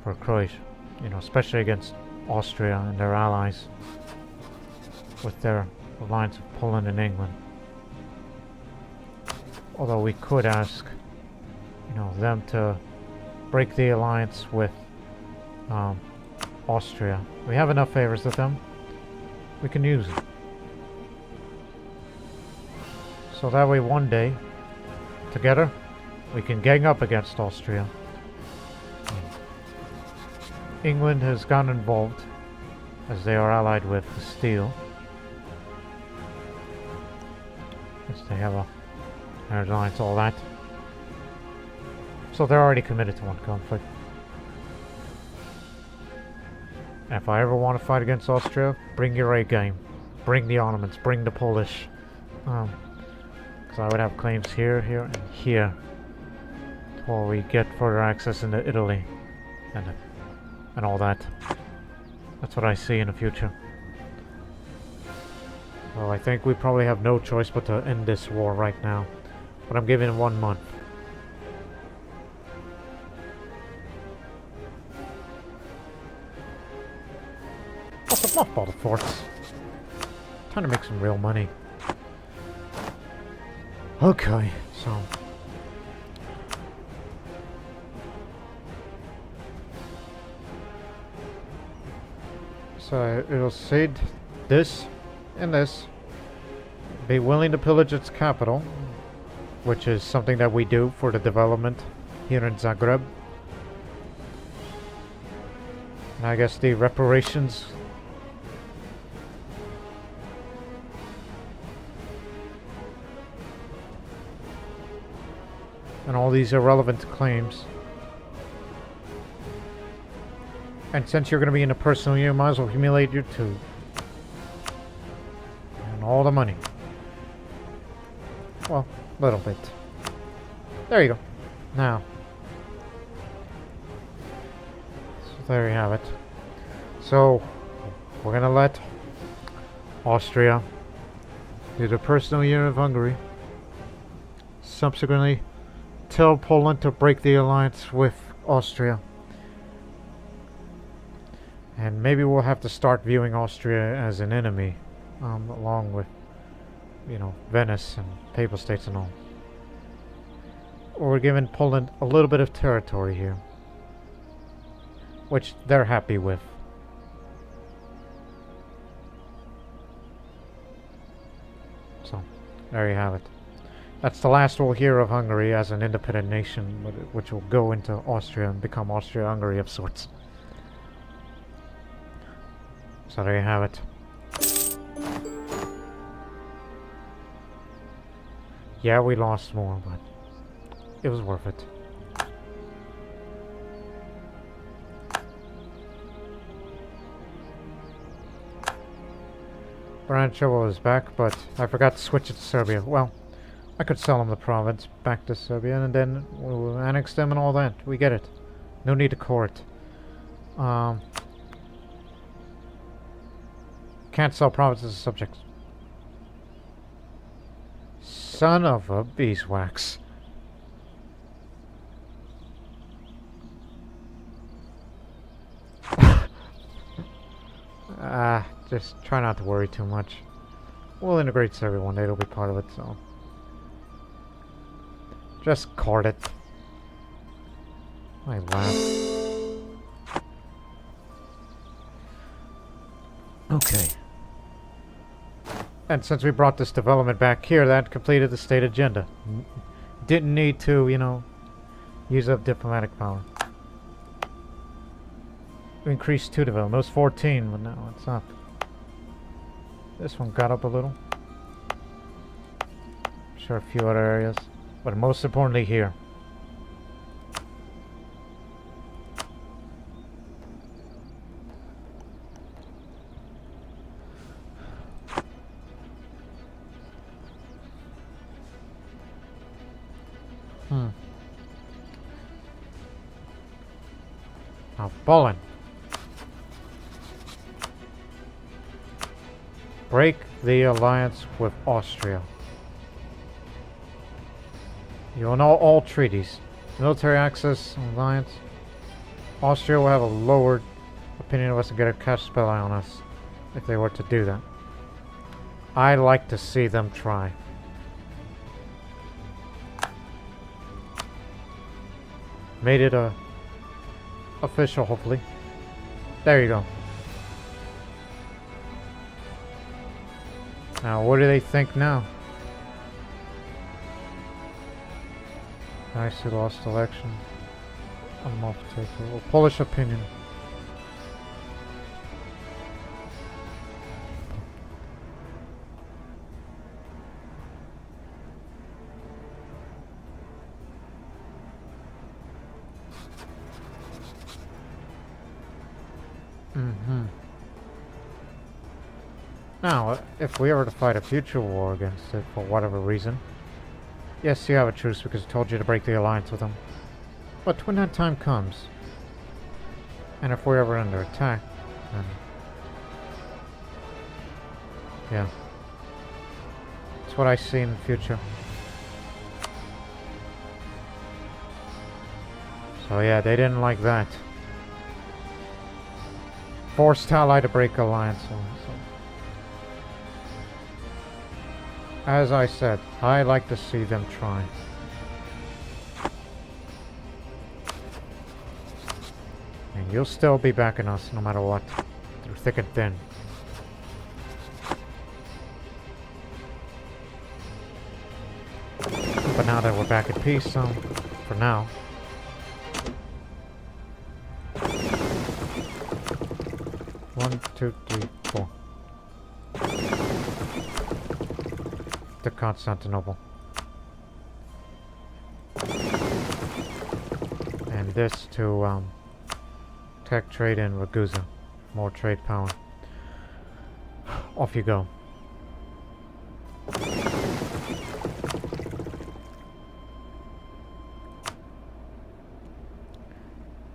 for Croatia, you know, especially against Austria and their allies with their alliance of Poland and England. Although we could ask, you them to break the alliance with Austria. We have enough favors with them. We can use it. So that way one day, together, we can gang up against Austria. England has gotten involved, as they are allied with Castile. Yes, they have an alliance, all that. So they're already committed to one conflict. And if I ever want to fight against Austria, bring your A game. Bring the Ottomans, bring the Polish. Because I would have claims here, here, and here. Before we get further access into Italy. And all that. That's what I see in the future. Well, I think we probably have no choice but to end this war right now. But I'm giving it 1 month. Also, mothball the forts. Trying to make some real money. Okay, so... So it'll say this and this. Be willing to pillage its capital, which is something that we do for the development here in Zagreb. And I guess the reparations. And all these irrelevant claims. And since you're going to be in a personal union, might as well accumulate your two. And all the money. Well, a little bit. There you go. Now. So there you have it. So, we're going to let Austria do the personal union of Hungary. Subsequently, tell Poland to break the alliance with Austria. And maybe we'll have to start viewing Austria as an enemy, along with, Venice and Papal States and all. Or we're giving Poland a little bit of territory here, which they're happy with. So, there you have it. That's the last we'll hear of Hungary as an independent nation, which will go into Austria and become Austria-Hungary of sorts. So there you have it. Yeah, we lost more, but it was worth it. Branicevo is back, but I forgot to switch it to Serbia. Well, I could sell him the province back to Serbia, and then we'll annex them and all that. We get it. No need to court. Can't sell provinces as subjects. Son of a beeswax. Just try not to worry too much. We'll integrate Serbia one day, it'll be part of it, so. Just card it. I laugh. Okay. And since we brought this development back here, that completed the state agenda. Didn't need to, use up diplomatic power. We increased 2 development. It was 14, but now it's up. This one got up a little. Sure, a few other areas. But most importantly here. Now, Poland. Break the alliance with Austria. You will know all treaties. Military access alliance. Austria will have a lowered opinion of us and get a cash spell eye on us if they were to do that. I like to see them try. Made it official, hopefully. There you go. Now, what do they think now? Nicely lost election. A multi-taker. Well, Polish opinion. Now, if we were to fight a future war against it for whatever reason, yes, you have a truce because I told you to break the alliance with them. But when that time comes, and if we're ever under attack, then yeah, that's what I see in the future. So yeah, they didn't like that. Forced ally to break alliance. So. As I said, I like to see them try. And you'll still be backing us no matter what, through thick and thin. But now that we're back at peace, for now. One, two, three, four. To Constantinople. And this to tech trade in Ragusa. More trade power. Off you go.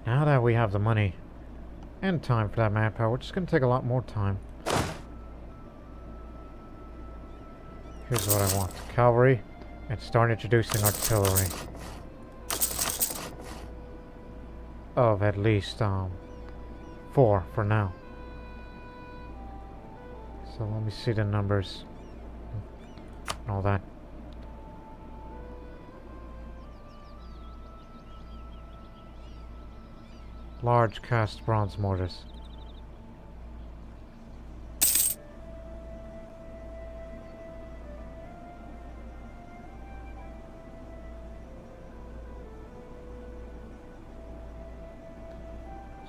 Now that we have the money and time for that manpower, we're just going to take a lot more time. Here's what I want. Cavalry, and start introducing artillery. Of at least 4 for now. So let me see the numbers. And all that. Large cast bronze mortars.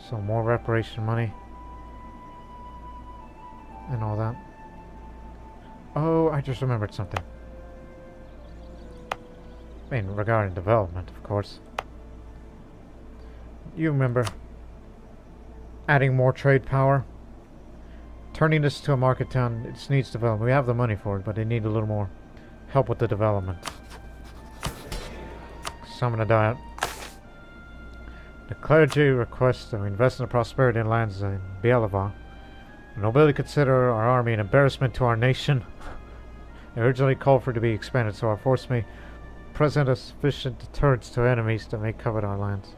So more reparation money. And all that. Oh, I just remembered something. I mean, regarding development, of course. You remember adding more trade power? Turning this to a market town, it needs development. We have the money for it, but they need a little more help with the development. Summon a diet. The clergy request that we invest in the prosperity and lands in Bielova. The nobility consider our army an embarrassment to our nation. They originally called for it to be expanded, so our force may present a sufficient deterrence to enemies that may covet our lands.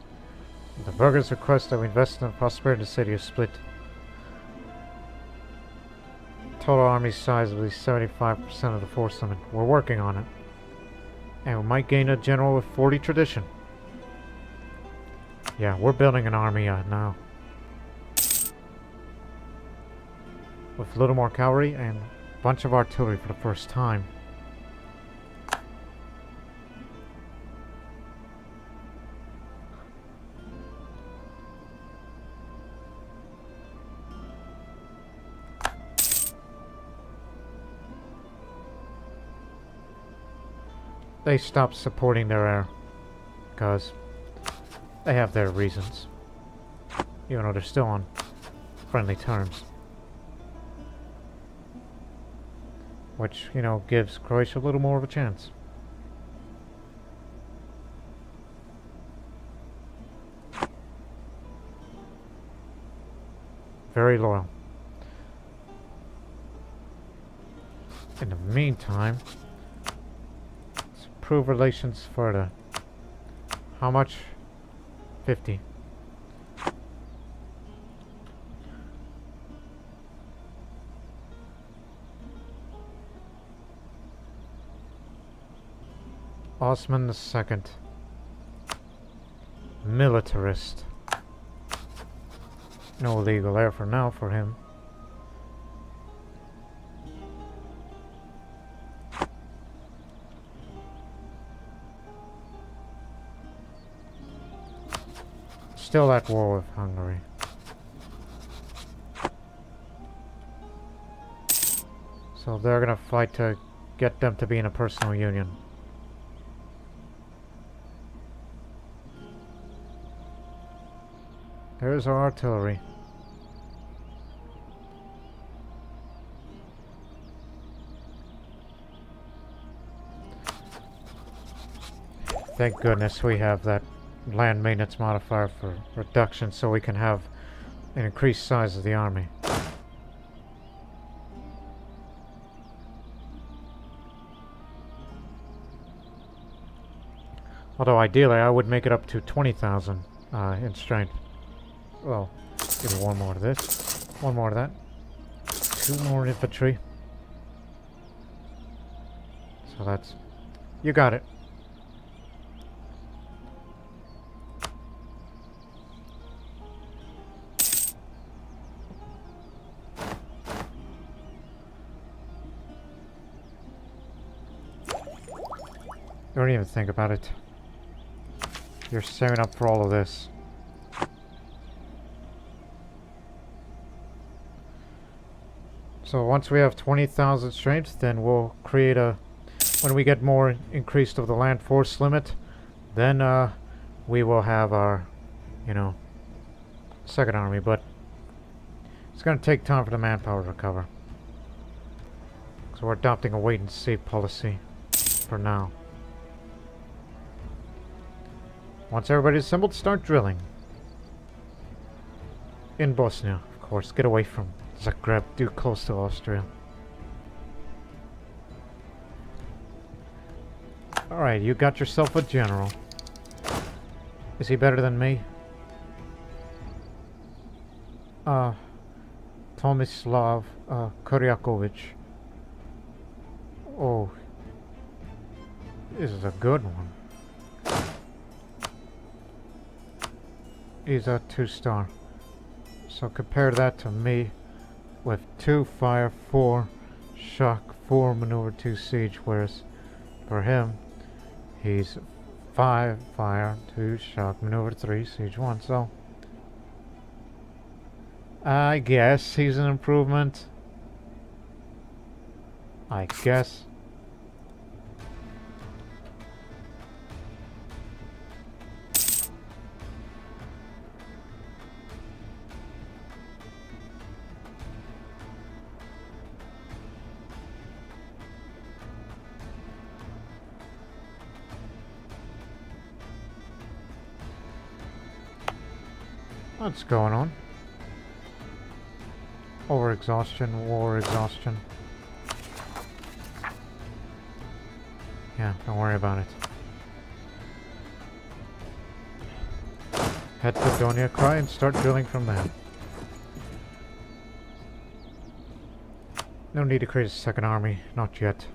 The burghers request that we invest in the prosperity of the city is split. Total army size of at least 75% of the force limit. We're working on it. And we might gain a general with 40 tradition. Yeah, we're building an army now. With a little more cavalry and a bunch of artillery for the first time. They stopped supporting their heir because they have their reasons, even though they're still on friendly terms. Which, you know, gives Croatia a little more of a chance. Very loyal. In the meantime, let's improve relations further. How much? 50. Osman II. Militarist. No illegal air for now for him. Still at war with Hungary. So they're gonna fight to get them to be in a personal union. There's our artillery. Thank goodness we have that land maintenance modifier for reduction so we can have an increased size of the army. Although ideally I would make it up to 20,000 in strength. Well, give me one more of this, one more of that, 2 more infantry. So that's... you got it. Don't even think about it. You're saving up for all of this. So once we have 20,000 strength, then we'll create a... when we get more increased of the land force limit, then we will have our, you know, second army. But it's going to take time for the manpower to recover. So we're adopting a wait-and-see policy for now. Once everybody's assembled, start drilling. In Bosnia, of course. Get away from Zagreb, too close to Austria. Alright, you got yourself a general. Is he better than me? Tomislav Kuryakovich. Oh. This is a good one. He's a 2-star. So compare that to me with 2 fire, 4 shock, 4 maneuver, 2 siege, whereas for him he's 5 fire, 2 shock, maneuver, 3 siege, 1. So I guess he's an improvement. I guess. What's going on? Overexhaustion, war exhaustion. Yeah, don't worry about it. Head to Donia Cry and start drilling from there. No need to create a second army, not yet.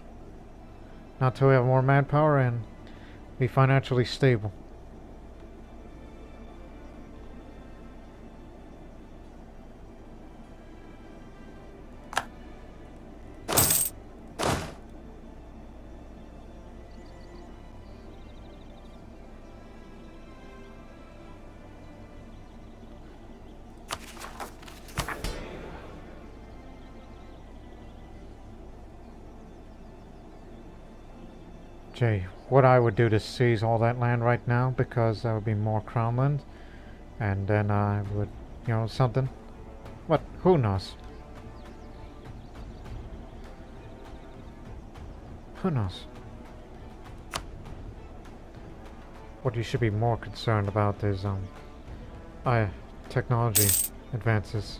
Not till we have more manpower and be financially stable. What I would do to seize all that land right now, because that would be more crown land, and then I would, you know, something. What? Who knows? Who knows? What you should be more concerned about is technology advances.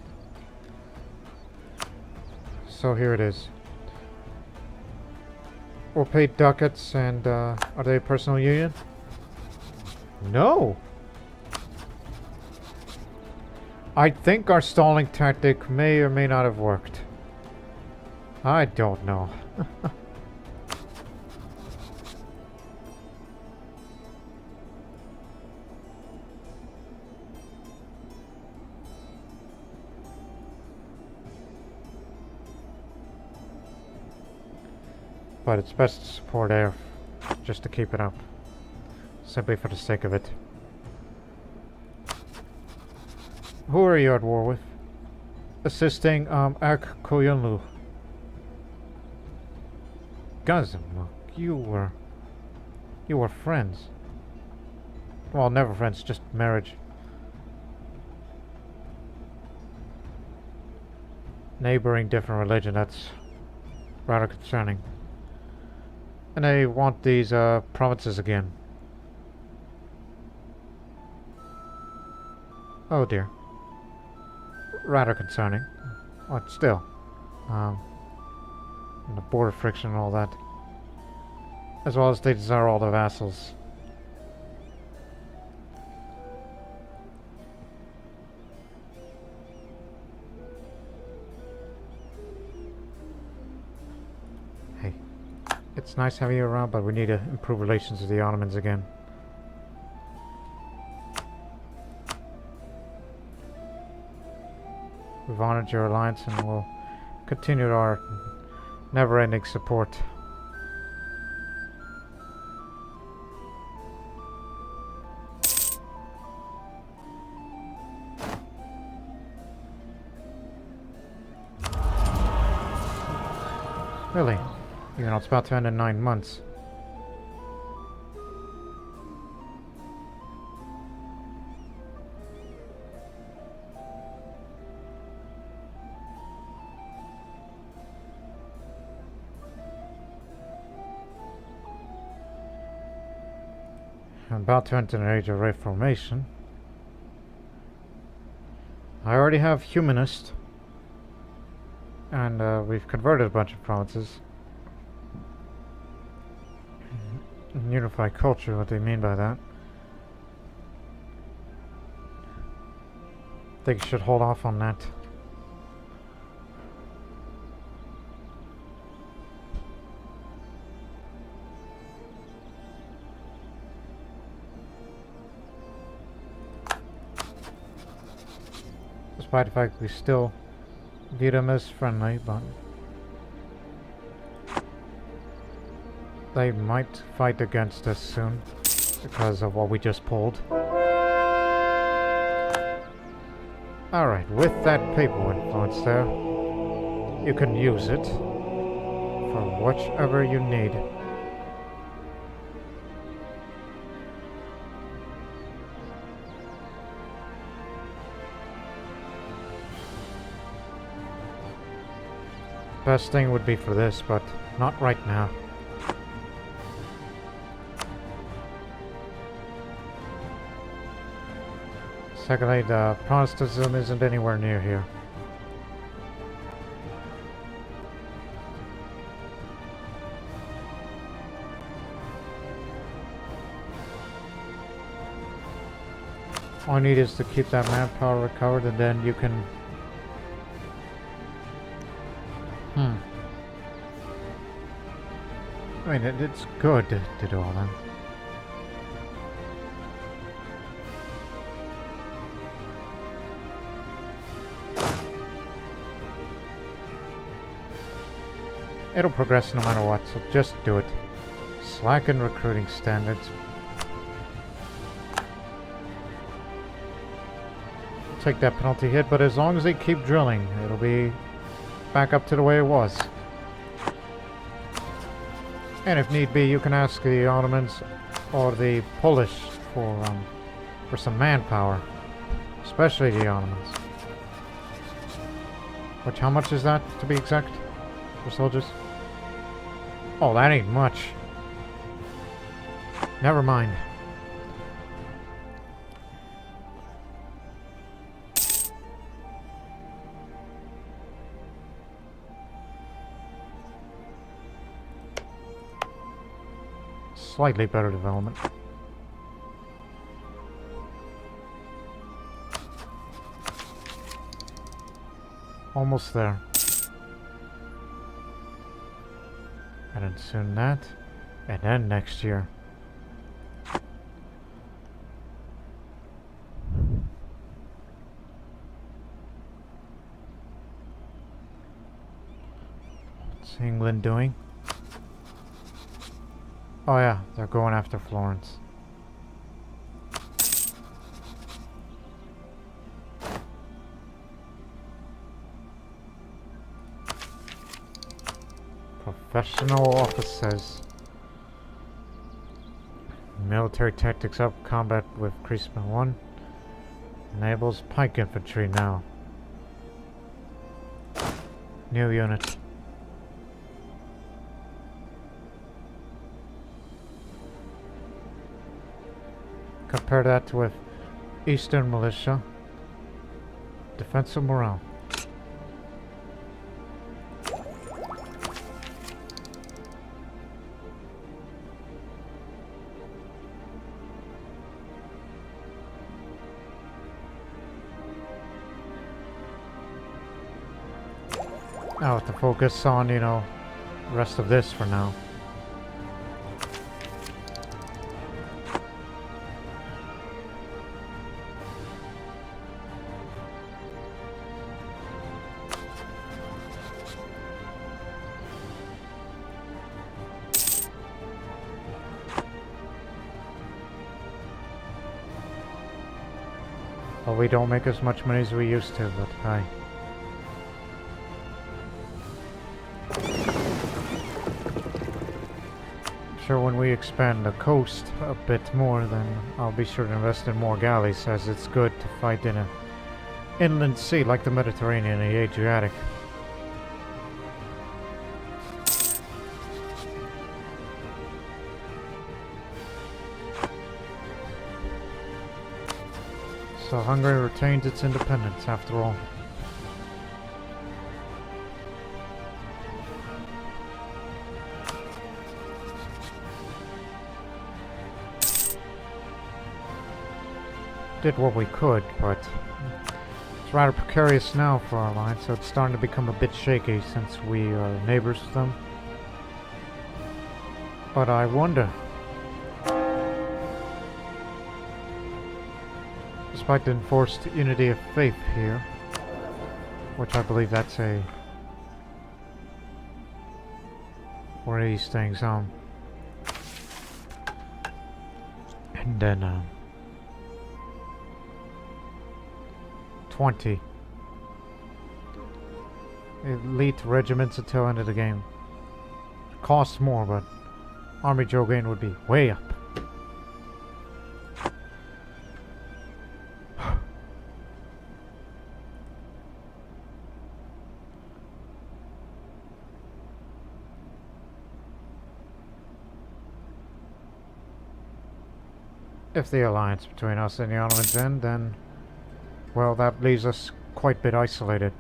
So here it is. We'll pay ducats, and are they a personal union? No! I think our stalling tactic may or may not have worked. I don't know. But it's best to support air just to keep it up. Simply for the sake of it. Who are you at war with? Assisting Ak Koyunlu. Gazim, you were friends. Well, never friends, just marriage. Neighboring different religion, that's rather concerning. And they want these provinces again. Oh dear. Rather concerning. But still. And the border friction and all that. As well as they desire all the vassals. Hey. It's nice having you around, but we need to improve relations with the Ottomans again. We've honored your alliance and we'll continue our never-ending support. Really? Even though it's about to end in 9 months. I'm about to enter an age of reformation. I already have humanist. And we've converted a bunch of provinces. Unified culture, what do you mean by that? I think you should hold off on that. Despite the fact we still view them as friendly, but they might fight against us soon because of what we just pulled. Alright, with that papal influence there, you can use it for whichever you need. Best thing would be for this, but not right now. Secondly, the Protestantism isn't anywhere near here. All you need is to keep that manpower recovered, and then you can... I mean, it's good to do all that. It'll progress no matter what, so just do it. Slacken recruiting standards. Take that penalty hit, but as long as they keep drilling, it'll be back up to the way it was. And if need be, you can ask the Ottomans or the Polish for some manpower, especially the Ottomans. Which, how much is that, to be exact, for soldiers? Oh, that ain't much. Never mind. Slightly better development. Almost there. And then soon that. And then next year. What's England doing? Oh yeah, they're going after Florence. Professional officers. Military tactics up. Combat with Increasement 1. Enables pike infantry now. New unit. Compare that with Eastern Militia. Defensive morale. Now have to focus on, you know, the rest of this for now. Well, we don't make as much money as we used to, but hi. Sure, when we expand the coast a bit more, then I'll be sure to invest in more galleys, as it's good to fight in an inland sea like the Mediterranean and the Adriatic. So Hungary retains its independence after all. Did what we could, but it's rather precarious now for our line, so it's starting to become a bit shaky since we are neighbors with them. But I wonder, despite the enforced unity of faith here, which I believe that's one of these things, and then 20 elite regiments until end of the game. Costs more, but army draw gain would be way up. If the alliance between us and the Ottomans end, then, well, that leaves us quite a bit isolated.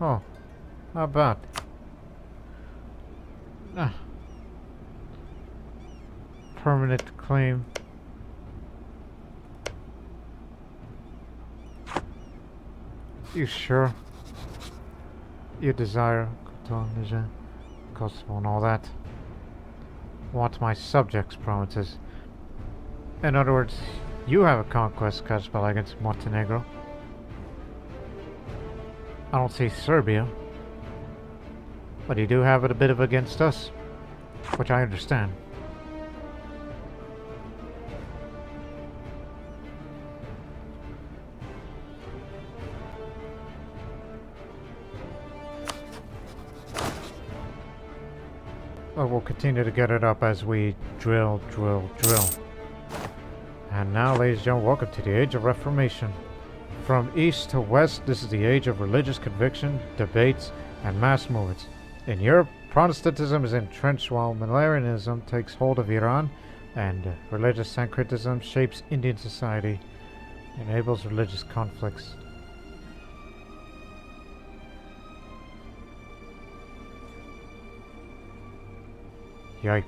Oh, not bad. Permanent claim. You sure? You desire Kosovo and all that. Want my subjects' provinces. In other words, you have a conquest spell against Montenegro. I don't see Serbia. But you do have it a bit of against us, which I understand. But we'll continue to get it up as we drill. And now, ladies and gentlemen, welcome to the Age of Reformation. From east to west, this is the age of religious conviction, debates, and mass movements. In Europe, Protestantism is entrenched while millenarianism takes hold of Iran, and religious syncretism shapes Indian society, enables religious conflicts. Yipe.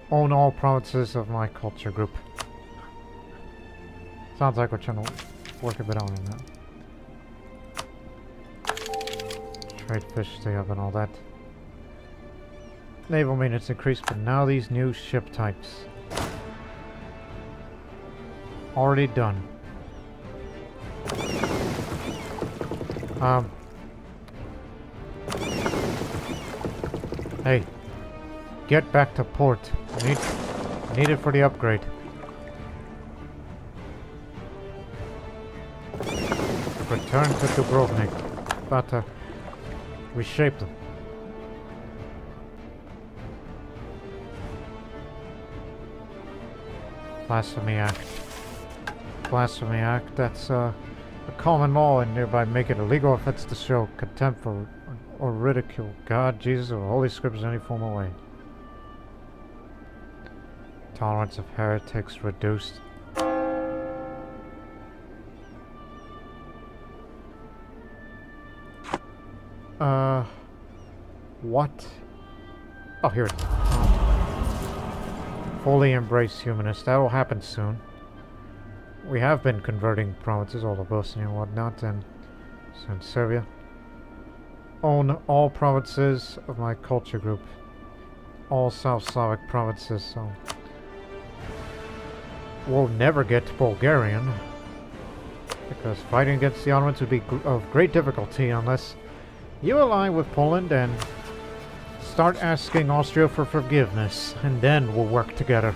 Own all provinces of my culture group. Sounds like we're trying to work a bit on that. Trade fish stay up and all that. Naval maintenance increased, but now these new ship types. Already done. Hey, get back to port. I need it for the upgrade. Return to Dubrovnik. About to reshape them. Blasphemy Act. Blasphemy Act, that's a common law and thereby make it a legal offense to show contempt for or ridicule God, Jesus, or Holy Scriptures in any form or way. Tolerance of heretics reduced. What? Oh, here it is. Fully embrace humanist. That will happen soon. We have been converting provinces, all of Bosnia and whatnot, and soon Serbia. Own all provinces of my culture group. All South Slavic provinces, so... We'll never get Bulgarian. Because fighting against the Ottomans would be of great difficulty unless you ally with Poland and start asking Austria for forgiveness, and then we'll work together.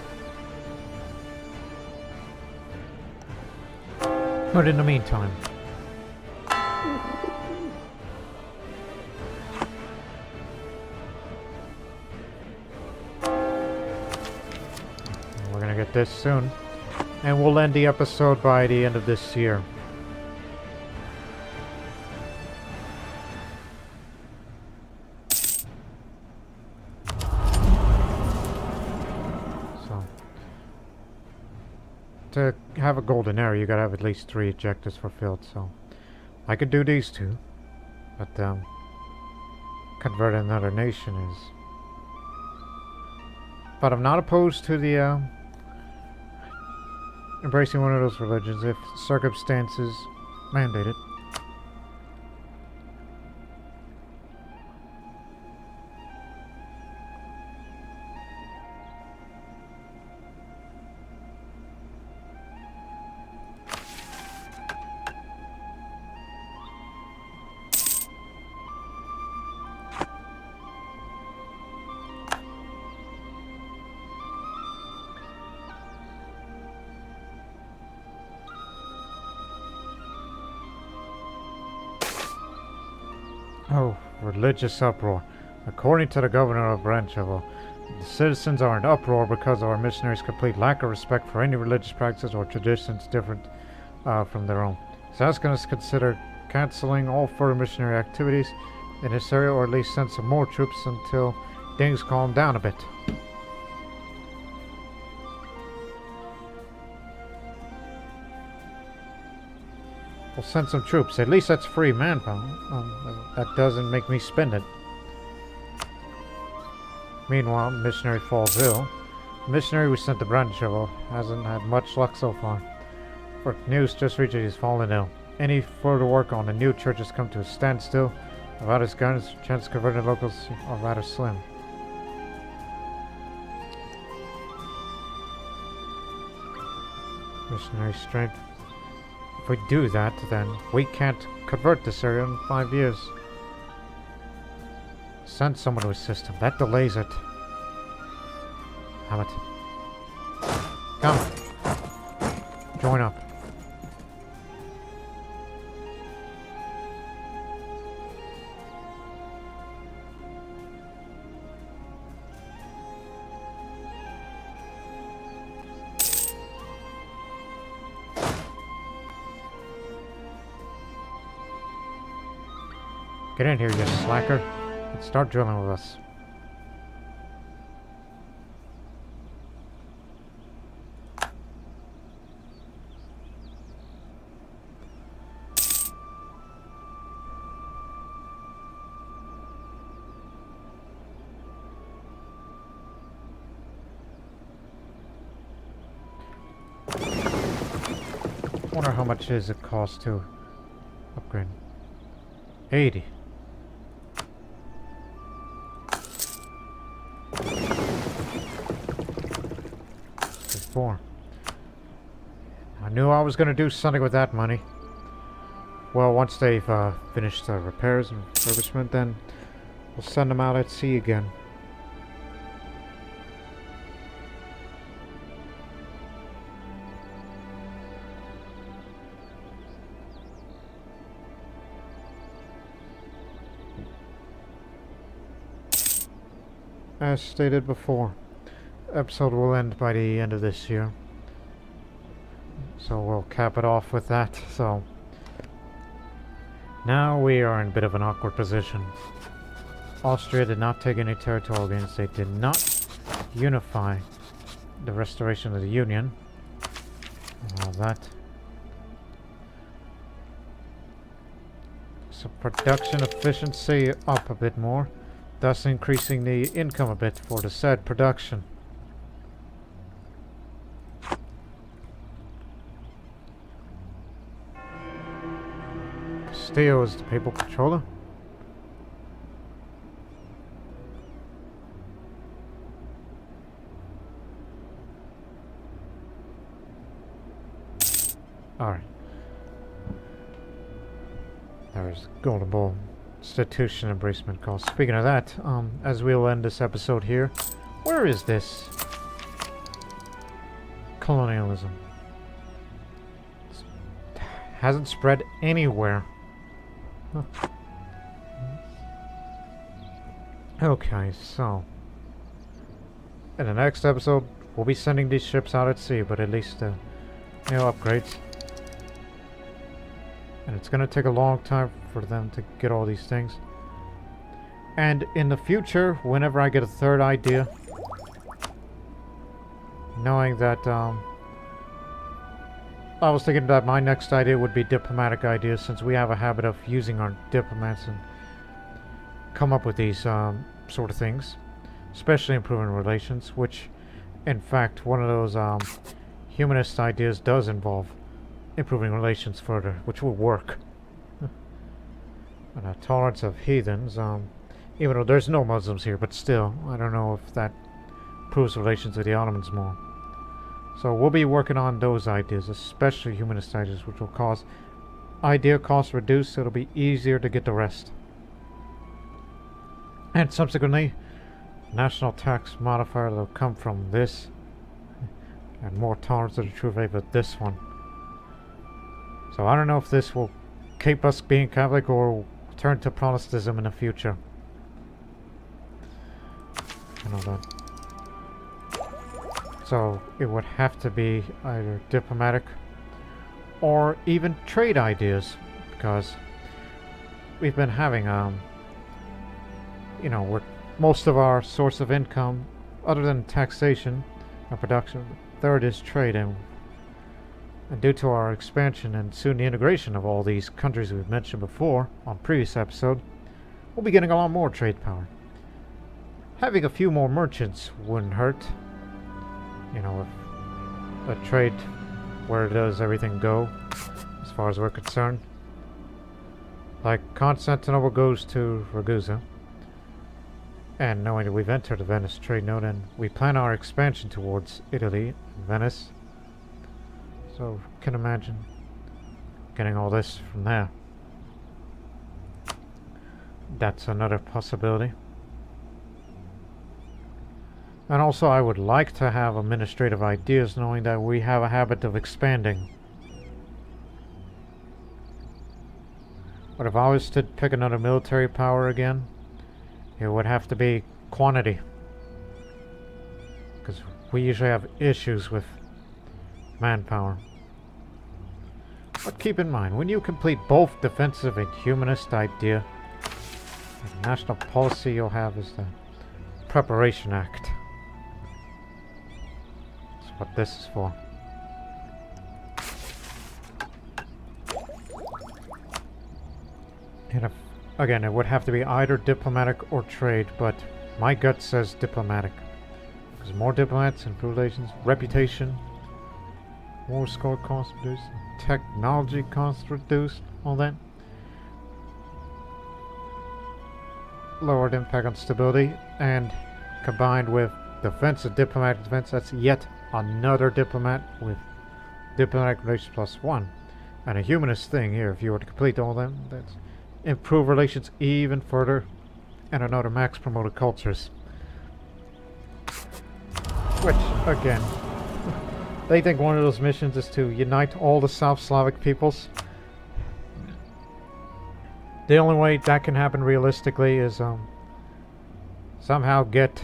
But in the meantime, we're gonna get this soon, and we'll end the episode by the end of this year. To have a golden arrow, you gotta have at least 3 objectives fulfilled, so I could do these 2, but convert another nation is... But I'm not opposed to the embracing one of those religions if circumstances mandate it. Oh, religious uproar. According to the governor of Branicevo, the citizens are in uproar because of our missionaries' complete lack of respect for any religious practices or traditions different from their own. He's asking us to consider canceling all further missionary activities in this area, or at least send some more troops until things calm down a bit. We'll send some troops. At least that's free manpower. That doesn't make me spend it. Meanwhile, missionary falls ill. The missionary we sent to Branicevo hasn't had much luck so far. For news just reached, he's fallen ill. Any further work on the new church has come to a standstill. Without his guidance, the chance of converting locals are rather slim. Missionary strength. If we do that, then we can't convert this area in 5 years. Send someone to assist him. That delays it. Damn it. Come. Join up. Get in here, you slacker. Let's start drilling with us. Wonder how much does it cost to upgrade? 80. 4. I knew I was going to do something with that money. Well, once they've finished the repairs and refurbishment, then we'll send them out at sea again. As stated before, episode will end by the end of this year. So we'll cap it off with that. So now we are in a bit of an awkward position. Austria did not take any territorial gains. They did not unify the restoration of the Union. And all that. So production efficiency up a bit more, thus increasing the income a bit for the said production. Castillo is the papal controller. Alright. There's Golden Bull Institution Embracement Cost. Speaking of that, as we'll end this episode here, where is this colonialism? It hasn't spread anywhere. Huh. Okay, so in the next episode, we'll be sending these ships out at sea, but at least upgrades. And it's gonna take a long time for them to get all these things. And in the future, whenever I get a third idea, knowing that I was thinking that my next idea would be diplomatic ideas, since we have a habit of using our diplomats and come up with these sort of things, especially improving relations, which in fact one of those humanist ideas does involve improving relations further, which will work. And a tolerance of heathens, even though there's no Muslims here, but still, I don't know if that improves relations with the Ottomans more. So we'll be working on those ideas, especially humanist ideas, which will cause idea costs reduced, so it'll be easier to get the rest. And subsequently, national tax modifier that will come from this, and more tolerance of the true faith with this one. So I don't know if this will keep us being Catholic or turn to Protestantism in the future. And all that. So it would have to be either diplomatic or even trade ideas, because we've been having we're most of our source of income, other than taxation and production, third is trade, and due to our expansion and soon the integration of all these countries we've mentioned before on previous episode, we'll be getting a lot more trade power. Having a few more merchants wouldn't hurt. You know, if a trade, where does everything go as far as we're concerned? Like Constantinople goes to Ragusa, and knowing that we've entered the Venice trade node, and we plan our expansion towards Italy and Venice. So, can imagine getting all this from there. That's another possibility. And also, I would like to have administrative ideas, knowing that we have a habit of expanding. But if I was to pick another military power again, it would have to be quantity. Because we usually have issues with manpower. But keep in mind, when you complete both defensive and humanist idea, the national policy you'll have is the Preparation Act. That's what this is for. And if, again, it would have to be either diplomatic or trade, but my gut says diplomatic. Because more diplomats, improved relations, reputation, more score costs reduced, technology costs reduced, all that. Lowered impact on stability, and combined with defensive diplomatic defense, that's yet another diplomat with diplomatic relations +1. And a humanist thing here, if you were to complete all them, that's improve relations even further. And another max promoted cultures. Which, again, they think one of those missions is to unite all the South Slavic peoples. The only way that can happen realistically is somehow get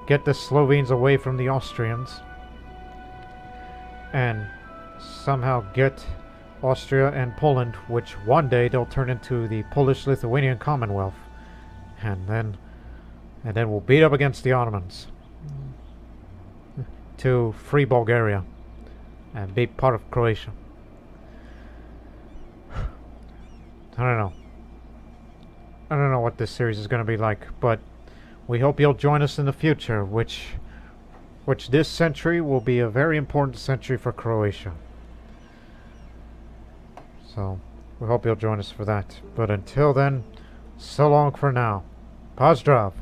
the Slovenes away from the Austrians, and somehow get Austria and Poland, which one day they'll turn into the Polish-Lithuanian Commonwealth, and then we'll beat up against the Ottomans to free Bulgaria and be part of Croatia. I don't know. I don't know what this series is going to be like, but we hope you'll join us in the future, which this century will be a very important century for Croatia. So, we hope you'll join us for that. But until then, so long for now. Pozdrav!